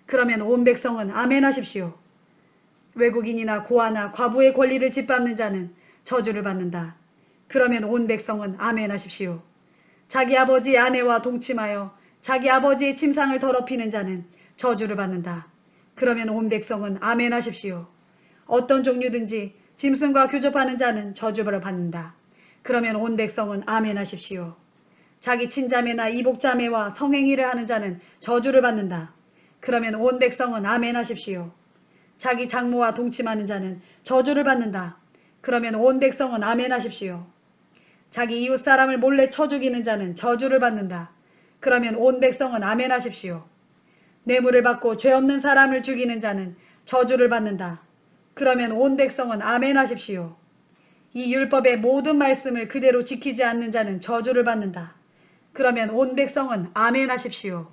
그러면 온 백성은 아멘 하십시오. 외국인이나 고아나 과부의 권리를 짓밟는 자는 저주를 받는다. 그러면 온 백성은 아멘 하십시오. 자기 아버지의 아내와 동침하여 자기 아버지의 침상을 더럽히는 자는 저주를 받는다. 그러면 온 백성은 아멘 하십시오. 어떤 종류든지 짐승과 교접하는 자는 저주를 받는다. 그러면 온 백성은 아멘 하십시오. 자기 친자매나 이복자매와 성행위를 하는 자는 저주를 받는다. 그러면 온 백성은 아멘 하십시오. 자기 장모와 동침하는 자는 저주를 받는다. 그러면 온 백성은 아멘 하십시오. 자기 이웃 사람을 몰래 쳐 죽이는 자는 저주를 받는다. 그러면 온 백성은 아멘 하십시오. 뇌물을 받고 죄 없는 사람을 죽이는 자는 저주를 받는다. 그러면 온 백성은 아멘 하십시오. 이 율법의 모든 말씀을 그대로 지키지 않는 자는 저주를 받는다. 그러면 온 백성은 아멘 하십시오.